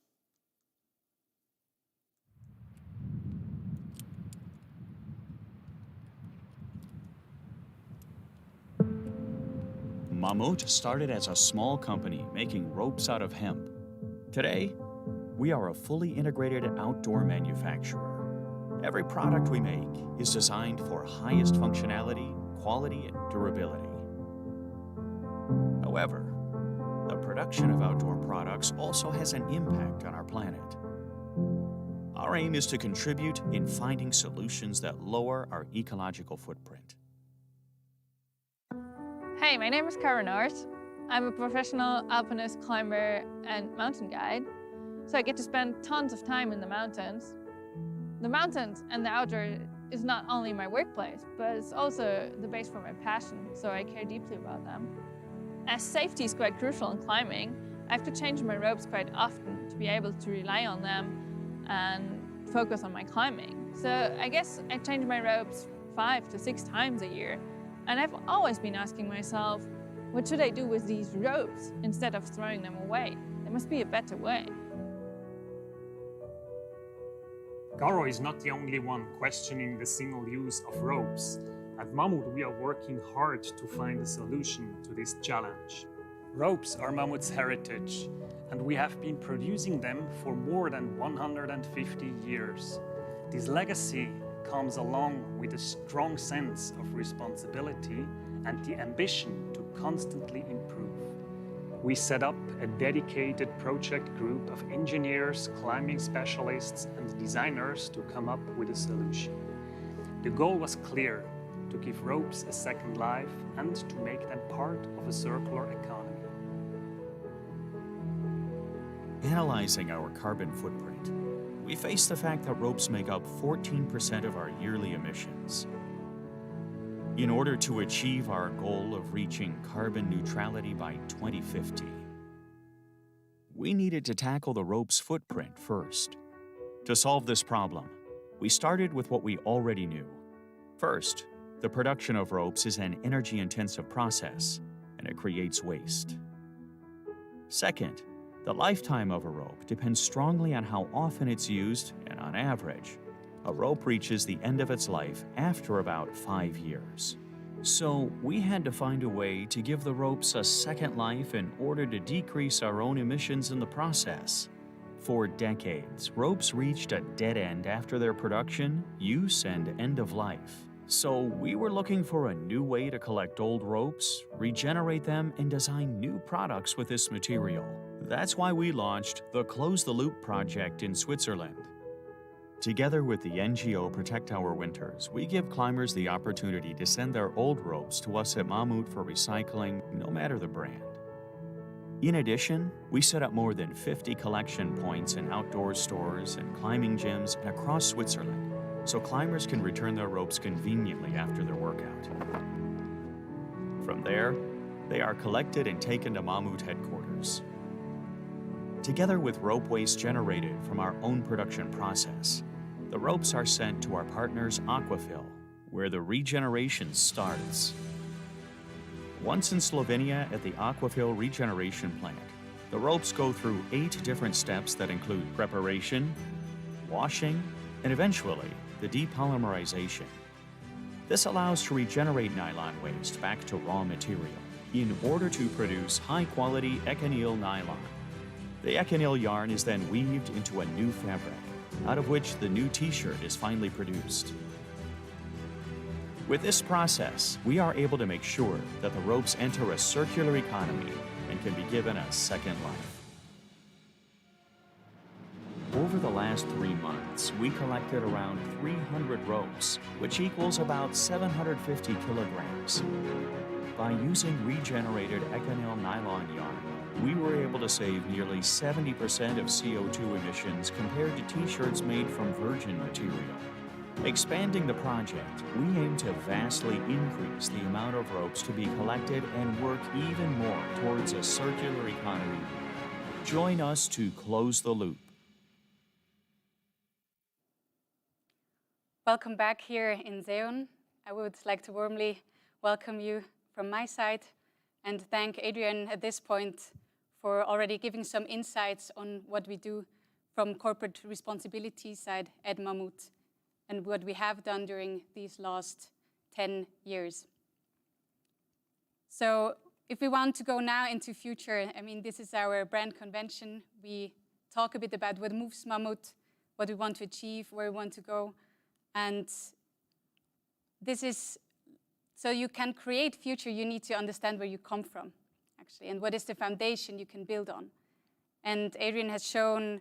MAMMUT started as a small company making ropes out of hemp. Today, we are a fully integrated outdoor manufacturer. Every product we make is designed for highest functionality, quality, and durability. However, the production of outdoor products also has an impact on our planet. Our aim is to contribute in finding solutions that lower our ecological footprint. Hi, my name is Karen Art. I'm a professional alpinist, climber, and mountain guide, so I get to spend tons of time in the mountains. The mountains and the outdoor is not only my workplace, but it's also the base for my passion, so I care deeply about them. As safety is quite crucial in climbing, I have to change my ropes quite often to be able to rely on them and focus on my climbing. So I guess I change my ropes 5 to 6 times a year, and I've always been asking myself, what should I do with these ropes instead of throwing them away? There must be a better way. Garo is not the only one questioning the single use of ropes. At MAMMUT, we are working hard to find a solution to this challenge. Ropes are MAMMUT's heritage, and we have been producing them for more than 150 years. This legacy comes along with a strong sense of responsibility and the ambition to constantly improve. We set up a dedicated project group of engineers, climbing specialists, and designers to come up with a solution. The goal was clear: to give ropes a second life and to make them part of a circular economy. Analyzing our carbon footprint, we face the fact that ropes make up 14% of our yearly emissions. In order to achieve our goal of reaching carbon neutrality by 2050, we needed to tackle the rope's footprint first. To solve this problem, we started with what we already knew. First, the production of ropes is an energy-intensive process, and it creates waste. Second, the lifetime of a rope depends strongly on how often it's used, and on average, a rope reaches the end of its life after about 5 years. So we had to find a way to give the ropes a second life in order to decrease our own emissions in the process. For decades, ropes reached a dead end after their production, use, and end of life. So we were looking for a new way to collect old ropes, regenerate them, and design new products with this material. That's why we launched the Close the Loop project in Switzerland. Together with the NGO Protect Our Winters, we give climbers the opportunity to send their old ropes to us at MAMMUT for recycling, no matter the brand. In addition, we set up more than 50 collection points in outdoor stores and climbing gyms across Switzerland, so climbers can return their ropes conveniently after their workout. From there, they are collected and taken to MAMMUT headquarters. Together with rope waste generated from our own production process, the ropes are sent to our partners Aquafil, where the regeneration starts. Once in Slovenia at the Aquafil regeneration plant, the ropes go through 8 different steps that include preparation, washing, and eventually the depolymerization. This allows to regenerate nylon waste back to raw material in order to produce high-quality econyl nylon. The econyl yarn is then weaved into a new fabric, out of which the new t-shirt is finally produced. With this process, we are able to make sure that the ropes enter a circular economy and can be given a second life. Over the last 3 months, we collected around 300 ropes, which equals about 750 kilograms. By using regenerated econyl nylon yarn, we were able to save nearly 70% of CO2 emissions compared to t-shirts made from virgin material. Expanding the project, we aim to vastly increase the amount of ropes to be collected and work even more towards a circular economy. Join us to close the loop. Welcome back here in Zeun. I would like to warmly welcome you from my side and thank Adrian at this point for already giving some insights on what we do from corporate responsibility side at MAMMUT and what we have done during these last 10 years. So if we want to go now into future, I mean, this is our brand convention. We talk a bit about what moves MAMMUT, what we want to achieve, where we want to go. And this is, so you can create future, you need to understand where you come from, actually, and what is the foundation you can build on. And Adrian has shown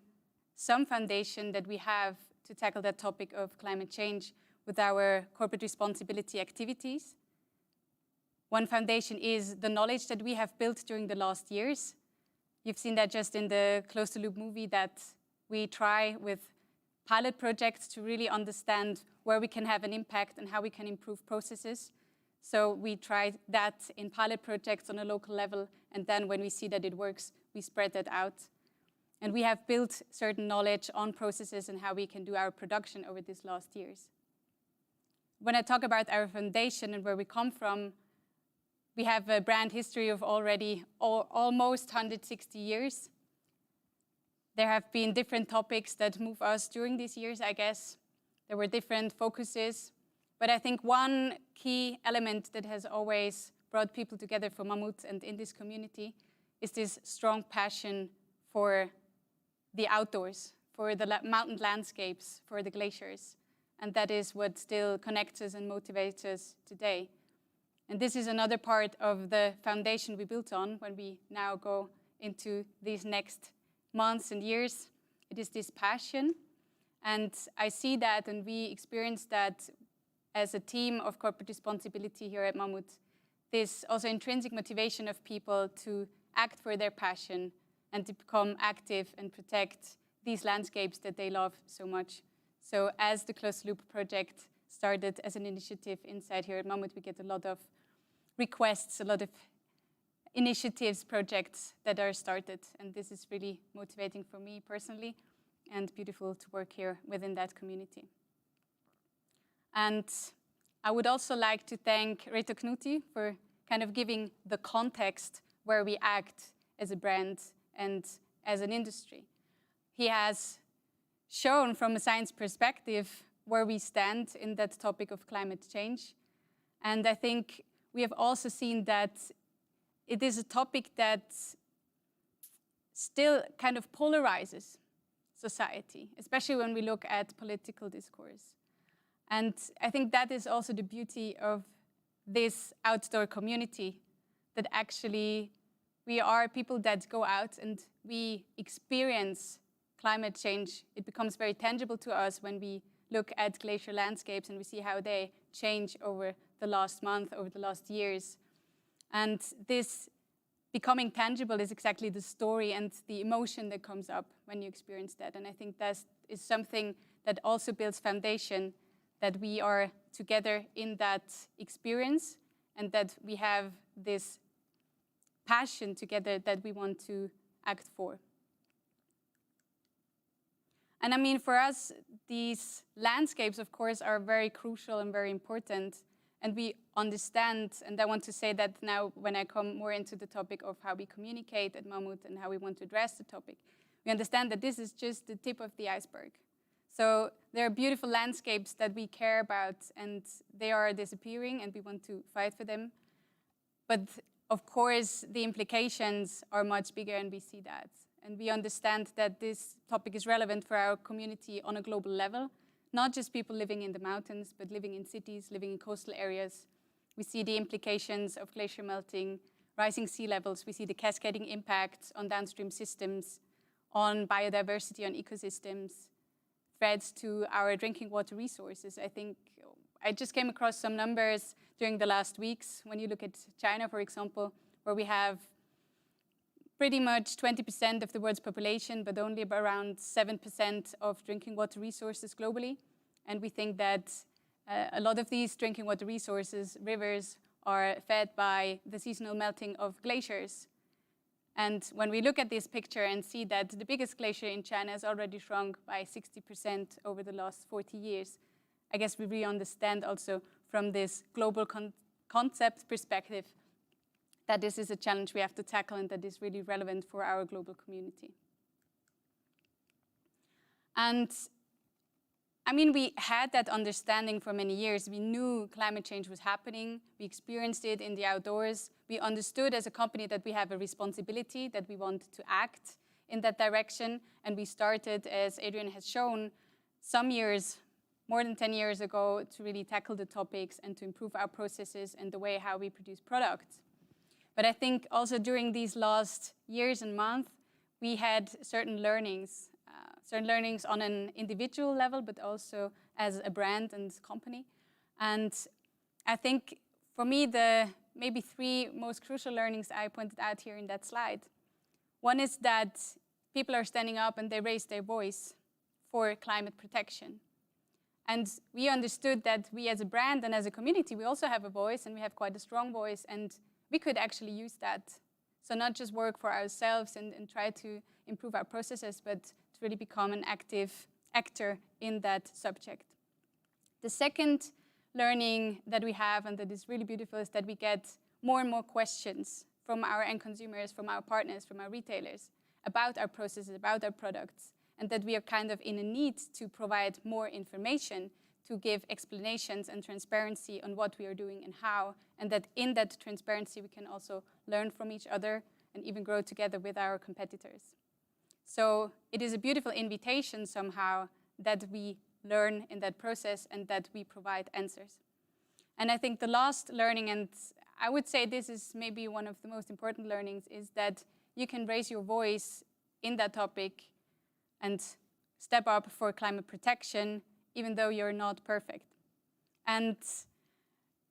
some foundation that we have to tackle that topic of climate change with our corporate responsibility activities. One foundation is the knowledge that we have built during the last years. You've seen that just in the Close the Loop movie, that we try with pilot projects to really understand where we can have an impact and how we can improve processes. So we tried that in pilot projects on a local level, and then when we see that it works, we spread that out. And we have built certain knowledge on processes and how we can do our production over these last years. When I talk about our foundation and where we come from, we have a brand history of already almost 160 years. There have been different topics that move us during these years, I guess. There were different focuses. But I think one key element that has always brought people together for MAMMUT and in this community is this strong passion for the outdoors, for the mountain landscapes, for the glaciers. And that is what still connects us and motivates us today. And this is another part of the foundation we built on when we now go into these next months and years. It is this passion. And I see that, and we experience that as a team of corporate responsibility here at MAMMUT, this also intrinsic motivation of people to act for their passion and to become active and protect these landscapes that they love so much. So as the Closed Loop project started as an initiative inside here at MAMMUT, we get a lot of requests, a lot of initiatives, projects that are started. And this is really motivating for me personally and beautiful to work here within that community. And I would also like to thank Reto Knutti for kind of giving the context where we act as a brand and as an industry. He has shown from a science perspective where we stand in that topic of climate change. And I think we have also seen that it is a topic that still kind of polarizes society, especially when we look at political discourse. And I think that is also the beauty of this outdoor community, that actually we are people that go out and we experience climate change. It becomes very tangible to us when we look at glacier landscapes and we see how they change over the last month, over the last years. And this becoming tangible is exactly the story and the emotion that comes up when you experience that. And I think that is something that also builds foundation, that we are together in that experience and that we have this passion together that we want to act for. And I mean, for us, these landscapes, of course, are very crucial and very important. And we understand, and I want to say that now when I come more into the topic of how we communicate at MAMMUT and how we want to address the topic, we understand that this is just the tip of the iceberg. So there are beautiful landscapes that we care about, and they are disappearing, and we want to fight for them. But of course, the implications are much bigger, and we see that. And we understand that this topic is relevant for our community on a global level, not just people living in the mountains, but living in cities, living in coastal areas. We see the implications of glacier melting, rising sea levels. We see the cascading impacts on downstream systems, on biodiversity, on ecosystems, threats to our drinking water resources. I think I just came across some numbers during the last weeks. When you look at China, for example, where we have pretty much 20% of the world's population, but only around 7% of drinking water resources globally. And we think that a lot of these drinking water resources, rivers, are fed by the seasonal melting of glaciers. And when we look at this picture and see that the biggest glacier in China has already shrunk by 60% over the last 40 years, I guess we really understand also from this global concept perspective that this is a challenge we have to tackle and that is really relevant for our global community. And I mean, we had that understanding for many years. We knew climate change was happening. We experienced it in the outdoors. We understood as a company that we have a responsibility, that we want to act in that direction. And we started, as Adrian has shown, some years, more than 10 years ago, to really tackle the topics and to improve our processes and the way how we produce products. But I think also during these last years and months, we had certain learnings on an individual level, but also as a brand and company. And I think for me, the maybe 3 most crucial learnings I pointed out here in that slide. One is that people are standing up and they raise their voice for climate protection. And we understood that we as a brand and as a community, we also have a voice, and we have quite a strong voice, and we could actually use that. So not just work for ourselves and try to improve our processes, but to really become an active actor in that subject. The second learning that we have, and that is really beautiful, is that we get more and more questions from our end consumers, from our partners, from our retailers, about our processes, about our products, and that we are kind of in a need to provide more information, to give explanations and transparency on what we are doing and how, and that in that transparency we can also learn from each other and even grow together with our competitors. So it is a beautiful invitation somehow that we learn in that process and that we provide answers. And I think the last learning, and I would say this is maybe one of the most important learnings, is that you can raise your voice in that topic and step up for climate protection, even though you're not perfect. And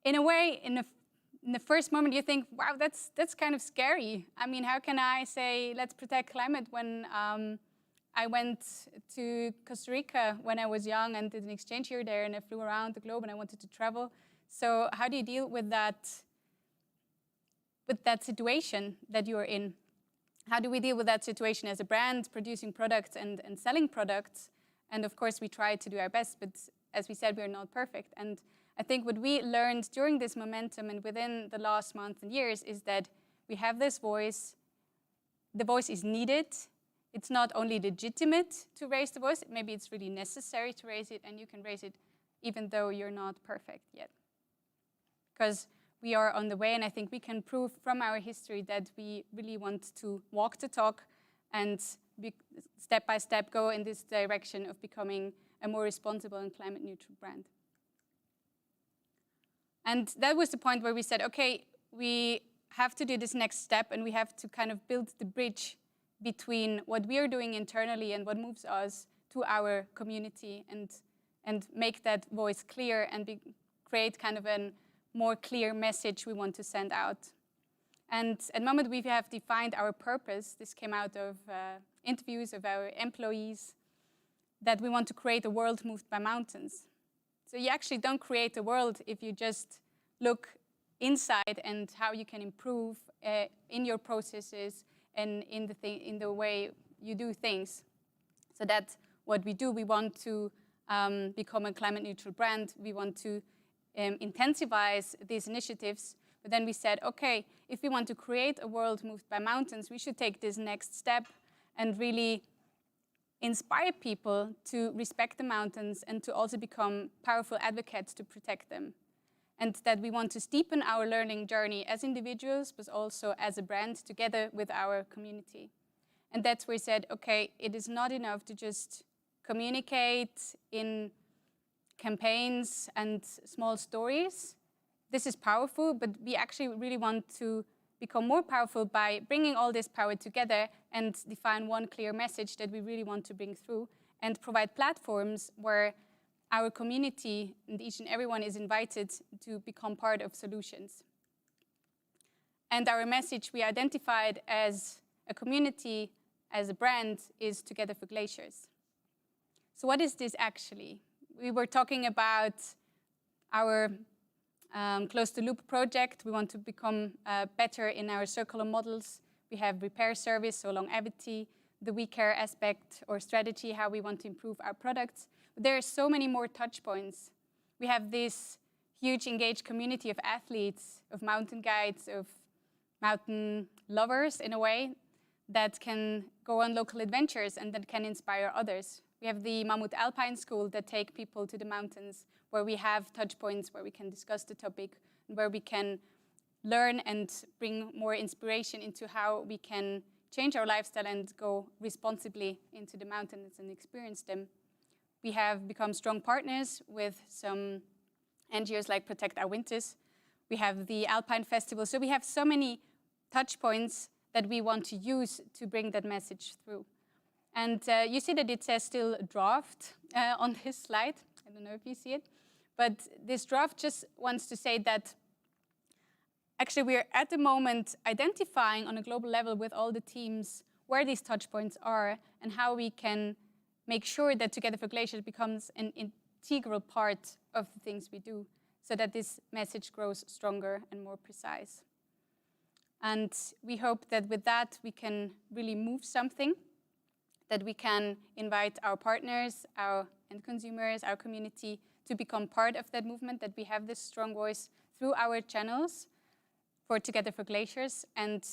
in a way, in the first moment, you think, wow, that's kind of scary. I mean, how can I say, let's protect climate when I went to Costa Rica when I was young and did an exchange year there, and I flew around the globe and I wanted to travel. So how do you deal with that situation that you are in? How do we deal with that situation as a brand, producing products and selling products? And of course, we try to do our best, but as we said, we are not perfect. And I think what we learned during this momentum and within the last months and years is that we have this voice. The voice is needed. It's not only legitimate to raise the voice, maybe it's really necessary to raise it, and you can raise it even though you're not perfect yet. Because we are on the way, and I think we can prove from our history that we really want to walk the talk and step by step go in this direction of becoming a more responsible and climate neutral brand. And that was the point where we said, okay, we have to do this next step, and we have to kind of build the bridge between what we are doing internally and what moves us to our community, and make that voice clear and create kind of a more clear message we want to send out. And at MAMMUT, we have defined our purpose. This came out of interviews of our employees, that we want to create a world moved by mountains. So you actually don't create a world if you just look inside and how you can improve in your processes and in the way you do things. So that's what we do. We want to become a climate neutral brand. We want to intensify these initiatives. But then we said, okay, if we want to create a world moved by mountains, we should take this next step and really inspire people to respect the mountains and to also become powerful advocates to protect them. And that we want to steepen our learning journey as individuals, but also as a brand together with our community. And that's where we said, okay, it is not enough to just communicate in campaigns and small stories. This is powerful, but we actually really want to become more powerful by bringing all this power together and define one clear message that we really want to bring through, and provide platforms where our community and each and everyone is invited to become part of solutions. And our message we identified as a community, as a brand, is Together for Glaciers. So what is this actually? We were talking about our Close the Loop project. We want to become better in our circular models. We have repair service, so longevity, the we care aspect or strategy, how we want to improve our products. But there are so many more touch points. We have this huge engaged community of athletes, of mountain guides, of mountain lovers in a way, that can go on local adventures and that can inspire others. We have the MAMMUT Alpine School that take people to the mountains, where we have touch points, where we can discuss the topic, and where we can learn and bring more inspiration into how we can change our lifestyle and go responsibly into the mountains and experience them. We have become strong partners with some NGOs like Protect Our Winters. We have the Alpine Festival. So we have so many touch points that we want to use to bring that message through. And you see that it says still draft on this slide. I don't know if you see it. But this draft just wants to say that actually, we are at the moment identifying on a global level with all the teams where these touch points are and how we can make sure that Together for Glaciers becomes an integral part of the things we do so that this message grows stronger and more precise. And we hope that with that, we can really move something, that we can invite our partners, our end consumers, our community to become part of that movement, that we have this strong voice through our channels for Together for Glaciers. And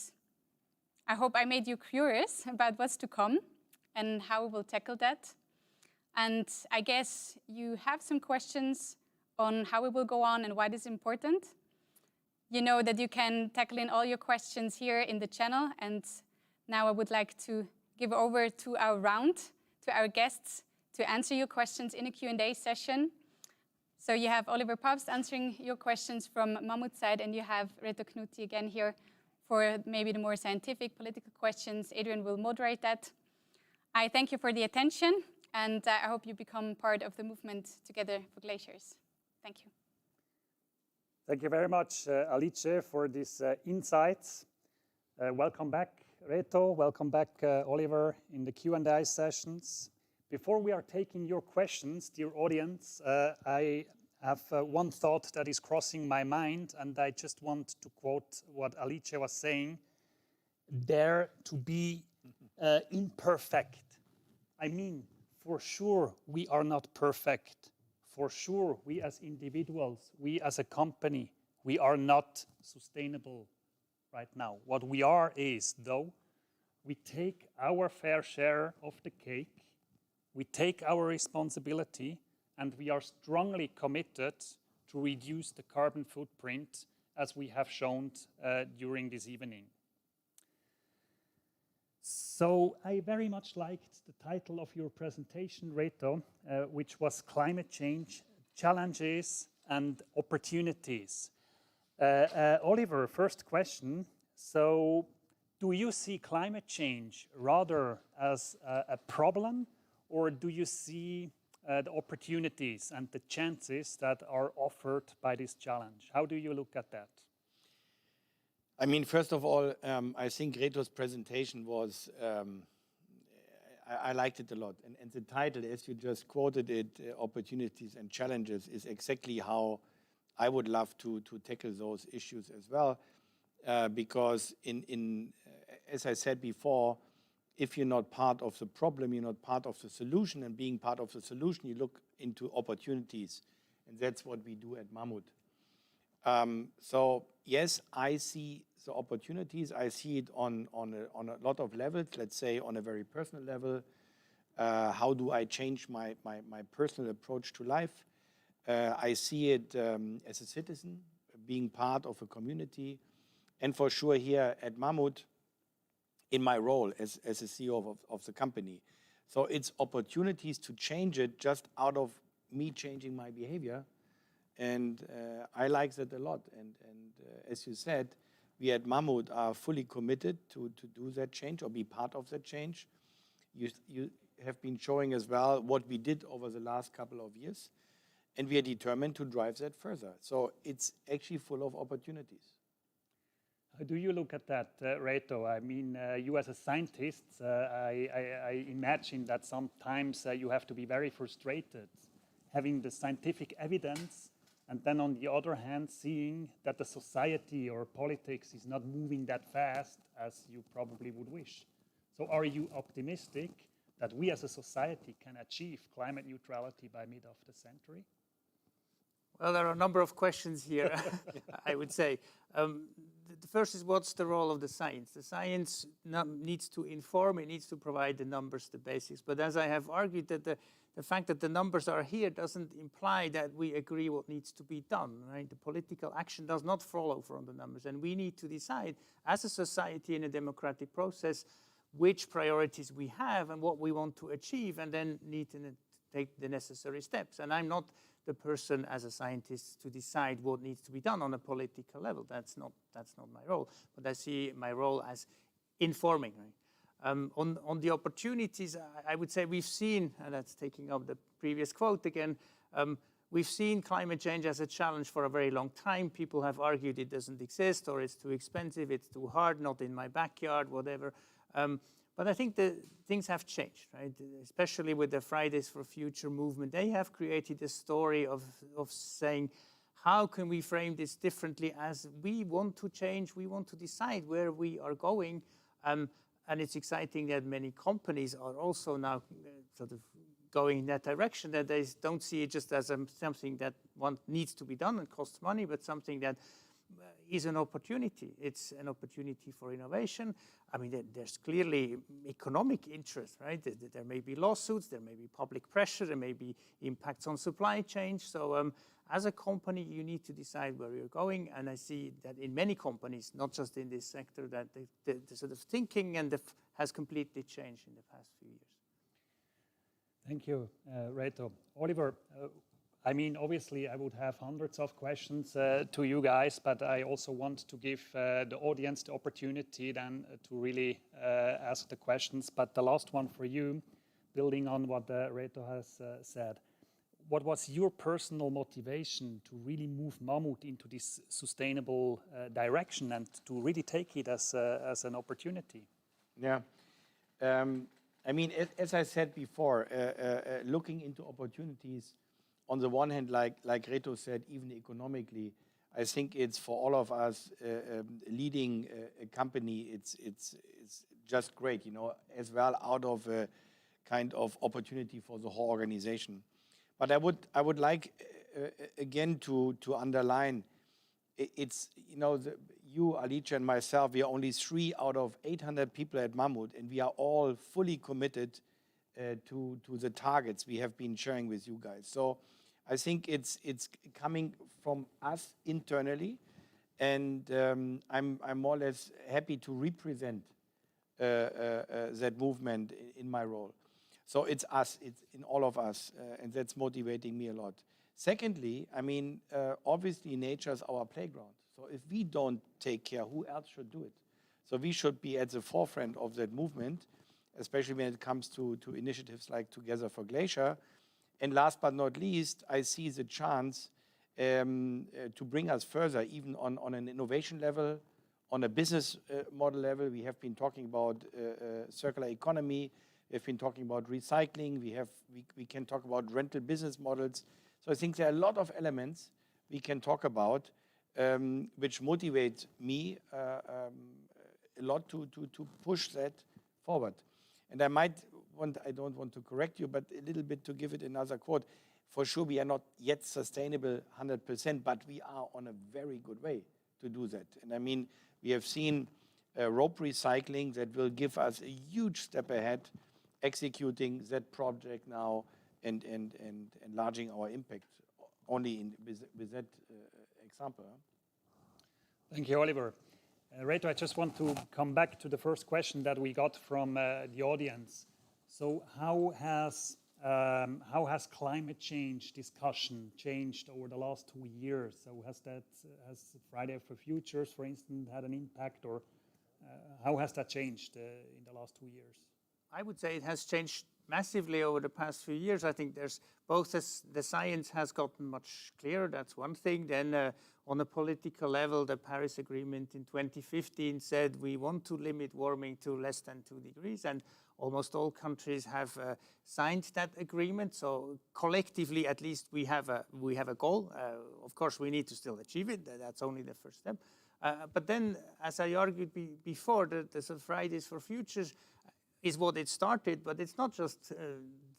I hope I made you curious about what's to come and how we will tackle that. And I guess you have some questions on how we will go on and why this is important. You know that you can tackle in all your questions here in the channel. And now I would like to give over to our round, to our guests, to answer your questions in a Q&A session. So you have Oliver Pabst answering your questions from MAMMUT side, and you have Reto Knutti again here for maybe the more scientific, political questions. Adrian will moderate that. I thank you for the attention, and I hope you become part of the movement Together for Glaciers. Thank you. Thank you very much, Alice, for these insights. Welcome back, Reto. Welcome back, Oliver, in the Q&A sessions. Before we are taking your questions, dear audience, I have one thought that is crossing my mind, and I just want to quote what Alice was saying. Dare to be imperfect. I mean, for sure, we are not perfect. For sure, we as individuals, we as a company, we are not sustainable right now. What we are is, though, we take our fair share of the cake, we take our responsibility, and we are strongly committed to reduce the carbon footprint as we have shown during this evening. So I very much liked the title of your presentation, Reto, which was Climate Change, Challenges and Opportunities. Oliver, first question. So do you see climate change rather as a problem, or do you see the opportunities and the chances that are offered by this challenge? How do you look at that? I mean, first of all, I think Reto's presentation was, I liked it a lot. And the title, as you just quoted it, Opportunities and Challenges, is exactly how I would love to tackle those issues as well. Because as I said before, if you're not part of the problem, you're not part of the solution. And being part of the solution, you look into opportunities. And that's what we do at MAMMUT. So yes, I see the opportunities. I see it on a lot of levels. Let's say on a very personal level. How do I change my personal approach to life? I see it as a citizen, being part of a community, and for sure here at MAMMUT, in my role as a CEO of the company. So it's opportunities to change it just out of me changing my behavior. And I like that a lot. And as you said, we at MAMMUT are fully committed to do that change or be part of that change. You have been showing as well what we did over the last couple of years. And we are determined to drive that further. So it's actually full of opportunities. How do you look at that, Reto? I mean, you as a scientist, I imagine that sometimes you have to be very frustrated having the scientific evidence and then on the other hand, seeing that the society or politics is not moving that fast as you probably would wish. So are you optimistic that we as a society can achieve climate neutrality by mid of the century? Well, there are a number of questions here, I would say. The first is, what's the role of the science? The science needs to inform, it needs to provide the numbers, the basics. But as I have argued, that the fact that the numbers are here doesn't imply that we agree what needs to be done, right? The political action does not follow from the numbers. And we need to decide, as a society in a democratic process, which priorities we have and what we want to achieve, and then need to take the necessary steps. And I'm not the person as a scientist to decide what needs to be done on a political level. That's not my role. But I see my role as informing. Right? On the opportunities, I would say we've seen, and that's taking up the previous quote again, we've seen climate change as a challenge for a very long time. People have argued it doesn't exist, or it's too expensive, it's too hard, not in my backyard, whatever. But I think the things have changed, right? Especially with the Fridays for Future movement. They have created a story of saying, how can we frame this differently as we want to change, we want to decide where we are going. And it's exciting that many companies are also now sort of going in that direction, that they don't see it just as something that needs to be done and costs money, but something that is an opportunity. It's an opportunity for innovation. I mean, there's clearly economic interest, right? There may be lawsuits, there may be public pressure, there may be impacts on supply chain. So as a company, you need to decide where you're going. And I see that in many companies, not just in this sector, that the sort of thinking has completely changed in the past few years. Thank you, Reto. Oliver, I mean, obviously, I would have hundreds of questions to you guys, but I also want to give the audience the opportunity then to really ask the questions. But the last one for you, building on what Reto has said, what was your personal motivation to really move MAMMUT into this sustainable direction and to really take it as an opportunity? Yeah. I mean, as I said before, looking into opportunities, on the one hand, like Reto said, even economically, I think it's for all of us leading a company, it's just great, you know, as well out of a kind of opportunity for the whole organization. But I would like again to underline, it's, you know, you, Alicia, and myself, we are only 3 out of 800 people at MAMMUT, and we are all fully committed to the targets we have been sharing with you guys. So I think it's coming from us internally, and I'm more or less happy to represent that movement in my role. So it's us, it's in all of us, and that's motivating me a lot. Secondly, I mean, obviously nature is our playground. So if we don't take care, who else should do it? So we should be at the forefront of that movement, especially when it comes to initiatives like Together for Glacier. And last but not least, I see the chance to bring us further, even on an innovation level, on a business model level. We have been talking about circular economy. We've been talking about recycling. We can talk about rental business models. So I think there are a lot of elements we can talk about, which motivate me a lot to push that forward. And I don't want to correct you, but a little bit to give it another quote. For sure, we are not yet sustainable 100%, but we are on a very good way to do that. And I mean, we have seen rope recycling that will give us a huge step ahead, executing that project now and enlarging our impact only with that example. Thank you, Oliver. Reto, I just want to come back to the first question that we got from the audience. So how has climate change discussion changed over the last 2 years? So has Friday for Futures, for instance, had an impact, or how has that changed in the last 2 years? I would say it has changed massively over the past few years. I think there's both the science has gotten much clearer, that's one thing. Then on a political level, the Paris Agreement in 2015 said we want to limit warming to less than 2 degrees, and almost all countries have signed that agreement. So collectively, at least, we have a goal. Of course, we need to still achieve it. That's only the first step. But then, as I argued before, the Fridays for Futures is what it started, but it's not just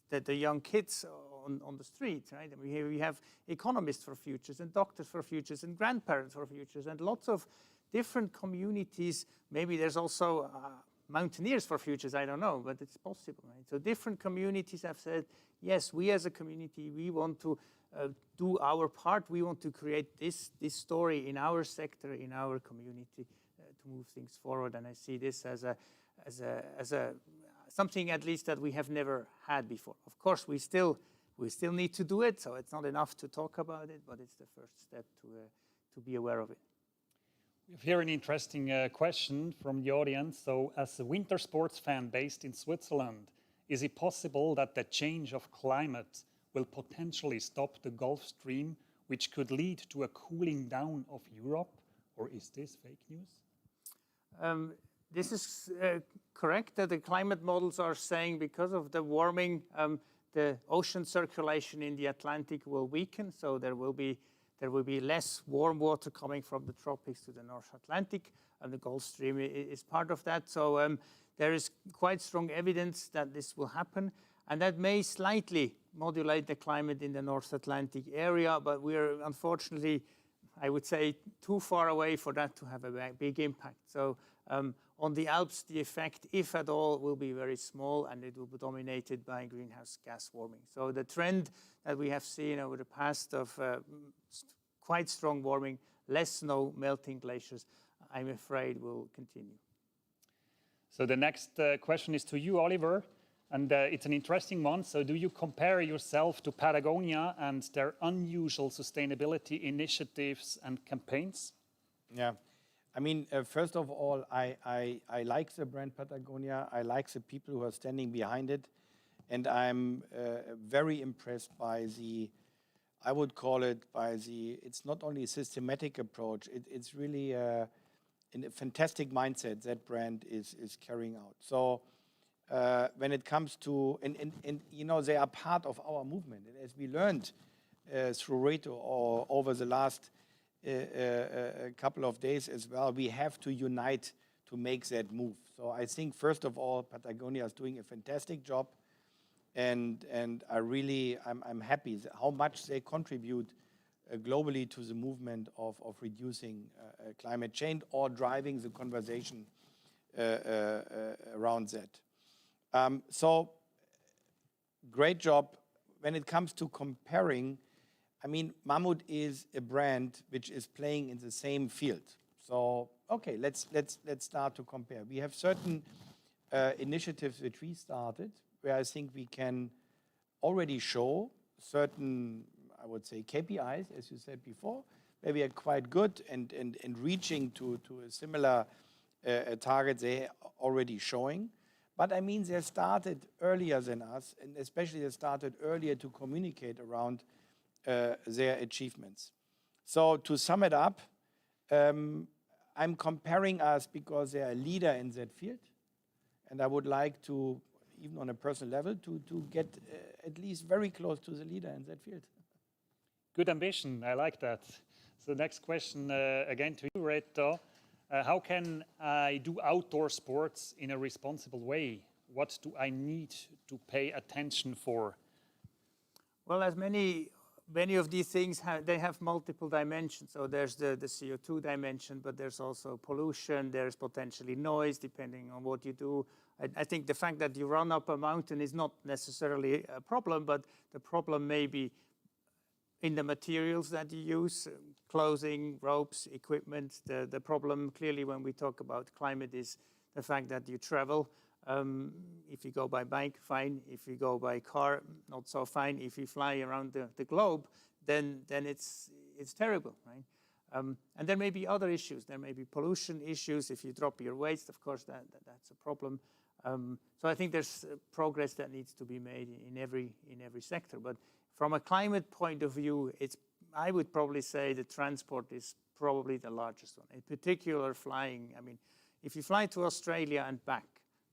the young kids on the street, right? I mean, we have economists for futures and doctors for futures and grandparents for futures and lots of different communities. Maybe there's also mountaineers for futures, I don't know, but it's possible, right? So different communities have said, yes, we as a community, we want to do our part. We want to create this story in our sector, in our community, to move things forward. And I see this as something at least that we have never had before. Of course, we still need to do it, so it's not enough to talk about it, but it's the first step to be aware of it. We have here an interesting question from the audience. So, as a winter sports fan based in Switzerland, is it possible that the change of climate will potentially stop the Gulf Stream, which could lead to a cooling down of Europe? Or is this fake news? This is correct that the climate models are saying because of the warming, the ocean circulation in the Atlantic will weaken, so there will be less warm water coming from the tropics to the North Atlantic, and the Gulf Stream is part of that. So there is quite strong evidence that this will happen, and that may slightly modulate the climate in the North Atlantic area, but we are unfortunately, I would say, too far away for that to have a big impact. So on the Alps, the effect, if at all, will be very small, and it will be dominated by greenhouse gas warming. So the trend that we have seen over the past of quite strong warming, less snow, melting glaciers, I'm afraid will continue. So the next question is to you, Oliver, and it's an interesting one. So do you compare yourself to Patagonia and their unusual sustainability initiatives and campaigns? Yeah. I mean, first of all, I like the brand Patagonia. I like the people who are standing behind it. And I'm very impressed by the, I would call it, it's not only a systematic approach, it's really a fantastic mindset that brand is carrying out. So when it comes to, and you know, they are part of our movement. And as we learned through Reto or over the last a couple of days as well, we have to unite to make that move. So I think, first of all, Patagonia is doing a fantastic job, and I'm happy how much they contribute globally to the movement of reducing climate change or driving the conversation around that. So great job. When it comes to comparing, I mean, Mammut is a brand which is playing in the same field. So, okay, let's start to compare. We have certain initiatives which we started where I think we can already show certain, I would say, KPIs, as you said before, where we are quite good and reaching to a similar target they already showing. But I mean, they started earlier than us, and especially they started earlier to communicate around their achievements. So to sum it up, I'm comparing us because they are a leader in that field, and I would like to, even on a personal level, to get at least very close to the leader in that field. Good ambition, I like that. So next question again to you, Reto. How can I do outdoor sports in a responsible way? What do I need to pay attention for? Well, as many of these things, they have multiple dimensions. So there's the CO2 dimension, but there's also pollution, there's potentially noise, depending on what you do. I think the fact that you run up a mountain is not necessarily a problem, but the problem may be in the materials that you use, clothing, ropes, equipment. The problem clearly when we talk about climate is the fact that you travel. If you go by bike, fine. If you go by car, not so fine. If you fly around the globe, then it's terrible, right? And there may be other issues. There may be pollution issues. If you drop your waste, of course, that's a problem. So I think there's progress that needs to be made in every sector. But from a climate point of view, I would probably say the transport is probably the largest one. In particular, flying. I mean, if you fly to Australia and back,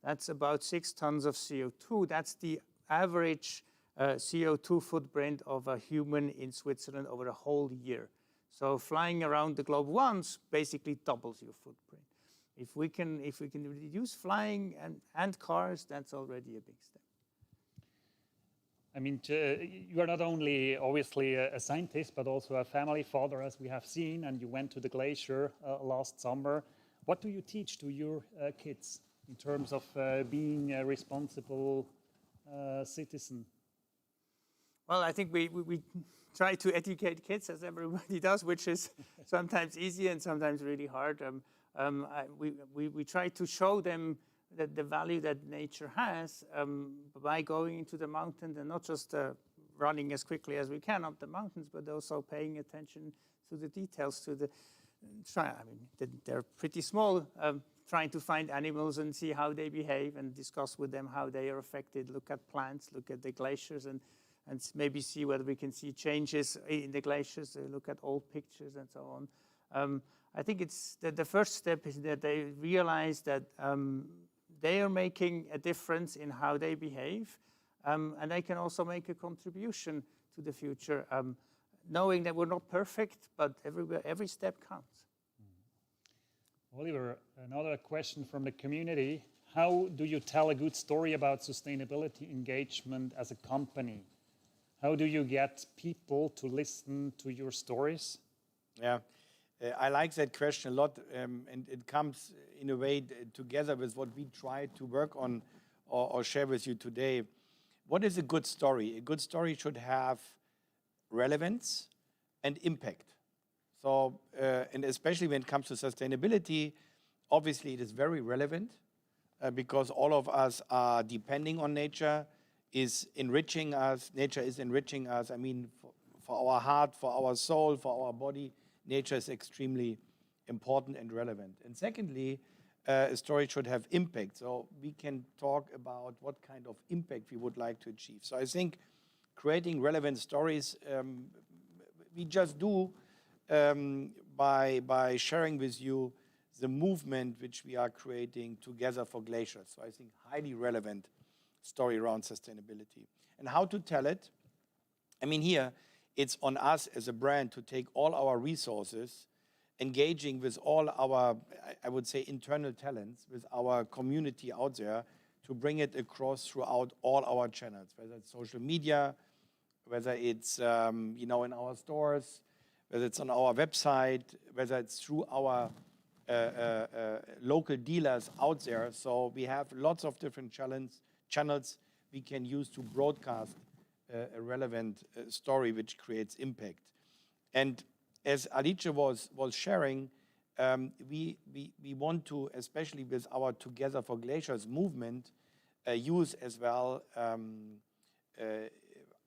that's about 6 tons of CO2. That's the average CO2 footprint of a human in Switzerland over a whole year. So flying around the globe once basically doubles your footprint. If we can reduce flying and cars, that's already a big step. I mean, you are not only obviously a scientist, but also a family father, as we have seen, and you went to the glacier last summer. What do you teach to your kids in terms of being a responsible citizen? Well, I think we try to educate kids, as everybody does, which is sometimes easy and sometimes really hard. We try to show them that the value that nature has by going into the mountain and not just running as quickly as we can up the mountains, but also paying attention to the details. They're pretty small, trying to find animals and see how they behave and discuss with them how they are affected. Look at plants, look at the glaciers, and and maybe see whether we can see changes in the glaciers, look at old pictures and so on. I think it's the first step is that they realize that they are making a difference in how they behave, and they can also make a contribution to the future, knowing that we're not perfect, but every step counts. Oliver, another question from the community. How do you tell a good story about sustainability engagement as a company? How do you get people to listen to your stories? Yeah, I like that question a lot, and it comes in a way together with what we try to work on or share with you today. What is a good story? A good story should have relevance and impact. So, and especially when it comes to sustainability, obviously it is very relevant because all of us are depending on nature, is enriching us, nature is enriching us. I mean, for our heart, for our soul, for our body, nature is extremely important and relevant. And secondly, a story should have impact. So we can talk about what kind of impact we would like to achieve. So I think creating relevant stories, we just do by sharing with you the movement which we are creating together for glaciers. So I think highly relevant story around sustainability. And how to tell it? I mean, here, it's on us as a brand to take all our resources, engaging with all our, I would say, internal talents, with our community out there, to bring it across throughout all our channels, whether it's social media, whether it's in our stores, whether it's on our website, whether it's through our local dealers out there. So we have lots of different channels we can use to broadcast a relevant story which creates impact. And as Alice was sharing, we want to, especially with our Together for Glaciers movement, use as well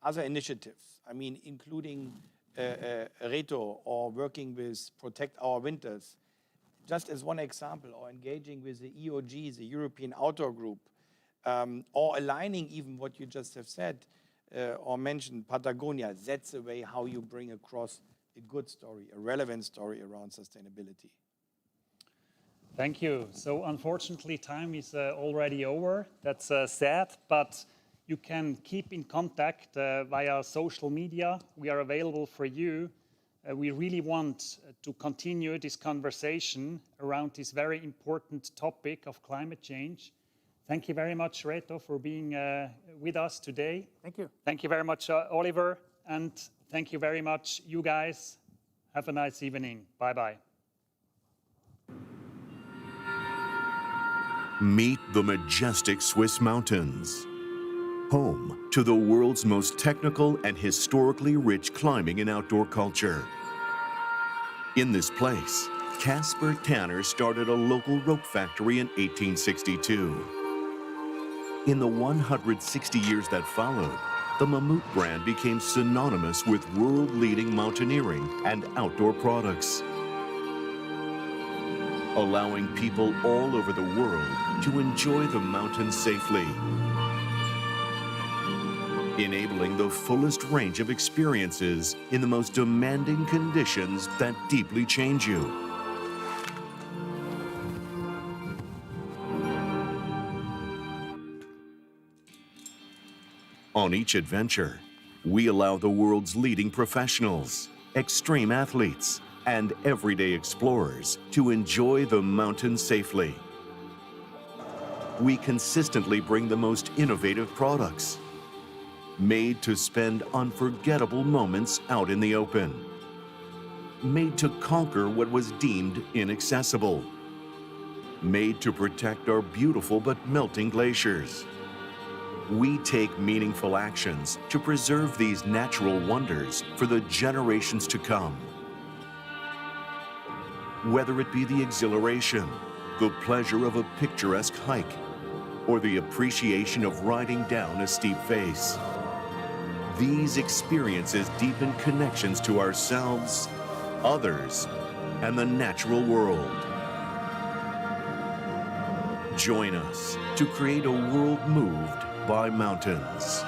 other initiatives. I mean, including Reto, or working with Protect Our Winters. Just as one example, or engaging with the EOG, the European Outdoor Group, or aligning even what you just have said, or mentioned Patagonia. That's the way how you bring across a good story, a relevant story around sustainability. Thank you. So unfortunately, time is already over. That's sad, but you can keep in contact via social media. We are available for you. We really want to continue this conversation around this very important topic of climate change. Thank you very much, Reto, for being with us today. Thank you. Thank you very much, Oliver. And thank you very much, you guys. Have a nice evening. Bye-bye. Meet the majestic Swiss mountains, home to the world's most technical and historically rich climbing and outdoor culture. In this place, Caspar Tanner started a local rope factory in 1862. In the 160 years that followed, the MAMMUT brand became synonymous with world-leading mountaineering and outdoor products, allowing people all over the world to enjoy the mountains safely, enabling the fullest range of experiences in the most demanding conditions that deeply change you. On each adventure, we allow the world's leading professionals, extreme athletes, and everyday explorers to enjoy the mountains safely. We consistently bring the most innovative products, made to spend unforgettable moments out in the open, made to conquer what was deemed inaccessible, made to protect our beautiful but melting glaciers. We take meaningful actions to preserve these natural wonders for the generations to come. Whether it be the exhilaration, the pleasure of a picturesque hike, or the appreciation of riding down a steep face, these experiences deepen connections to ourselves, others, and the natural world. Join us to create a world moved by mountains.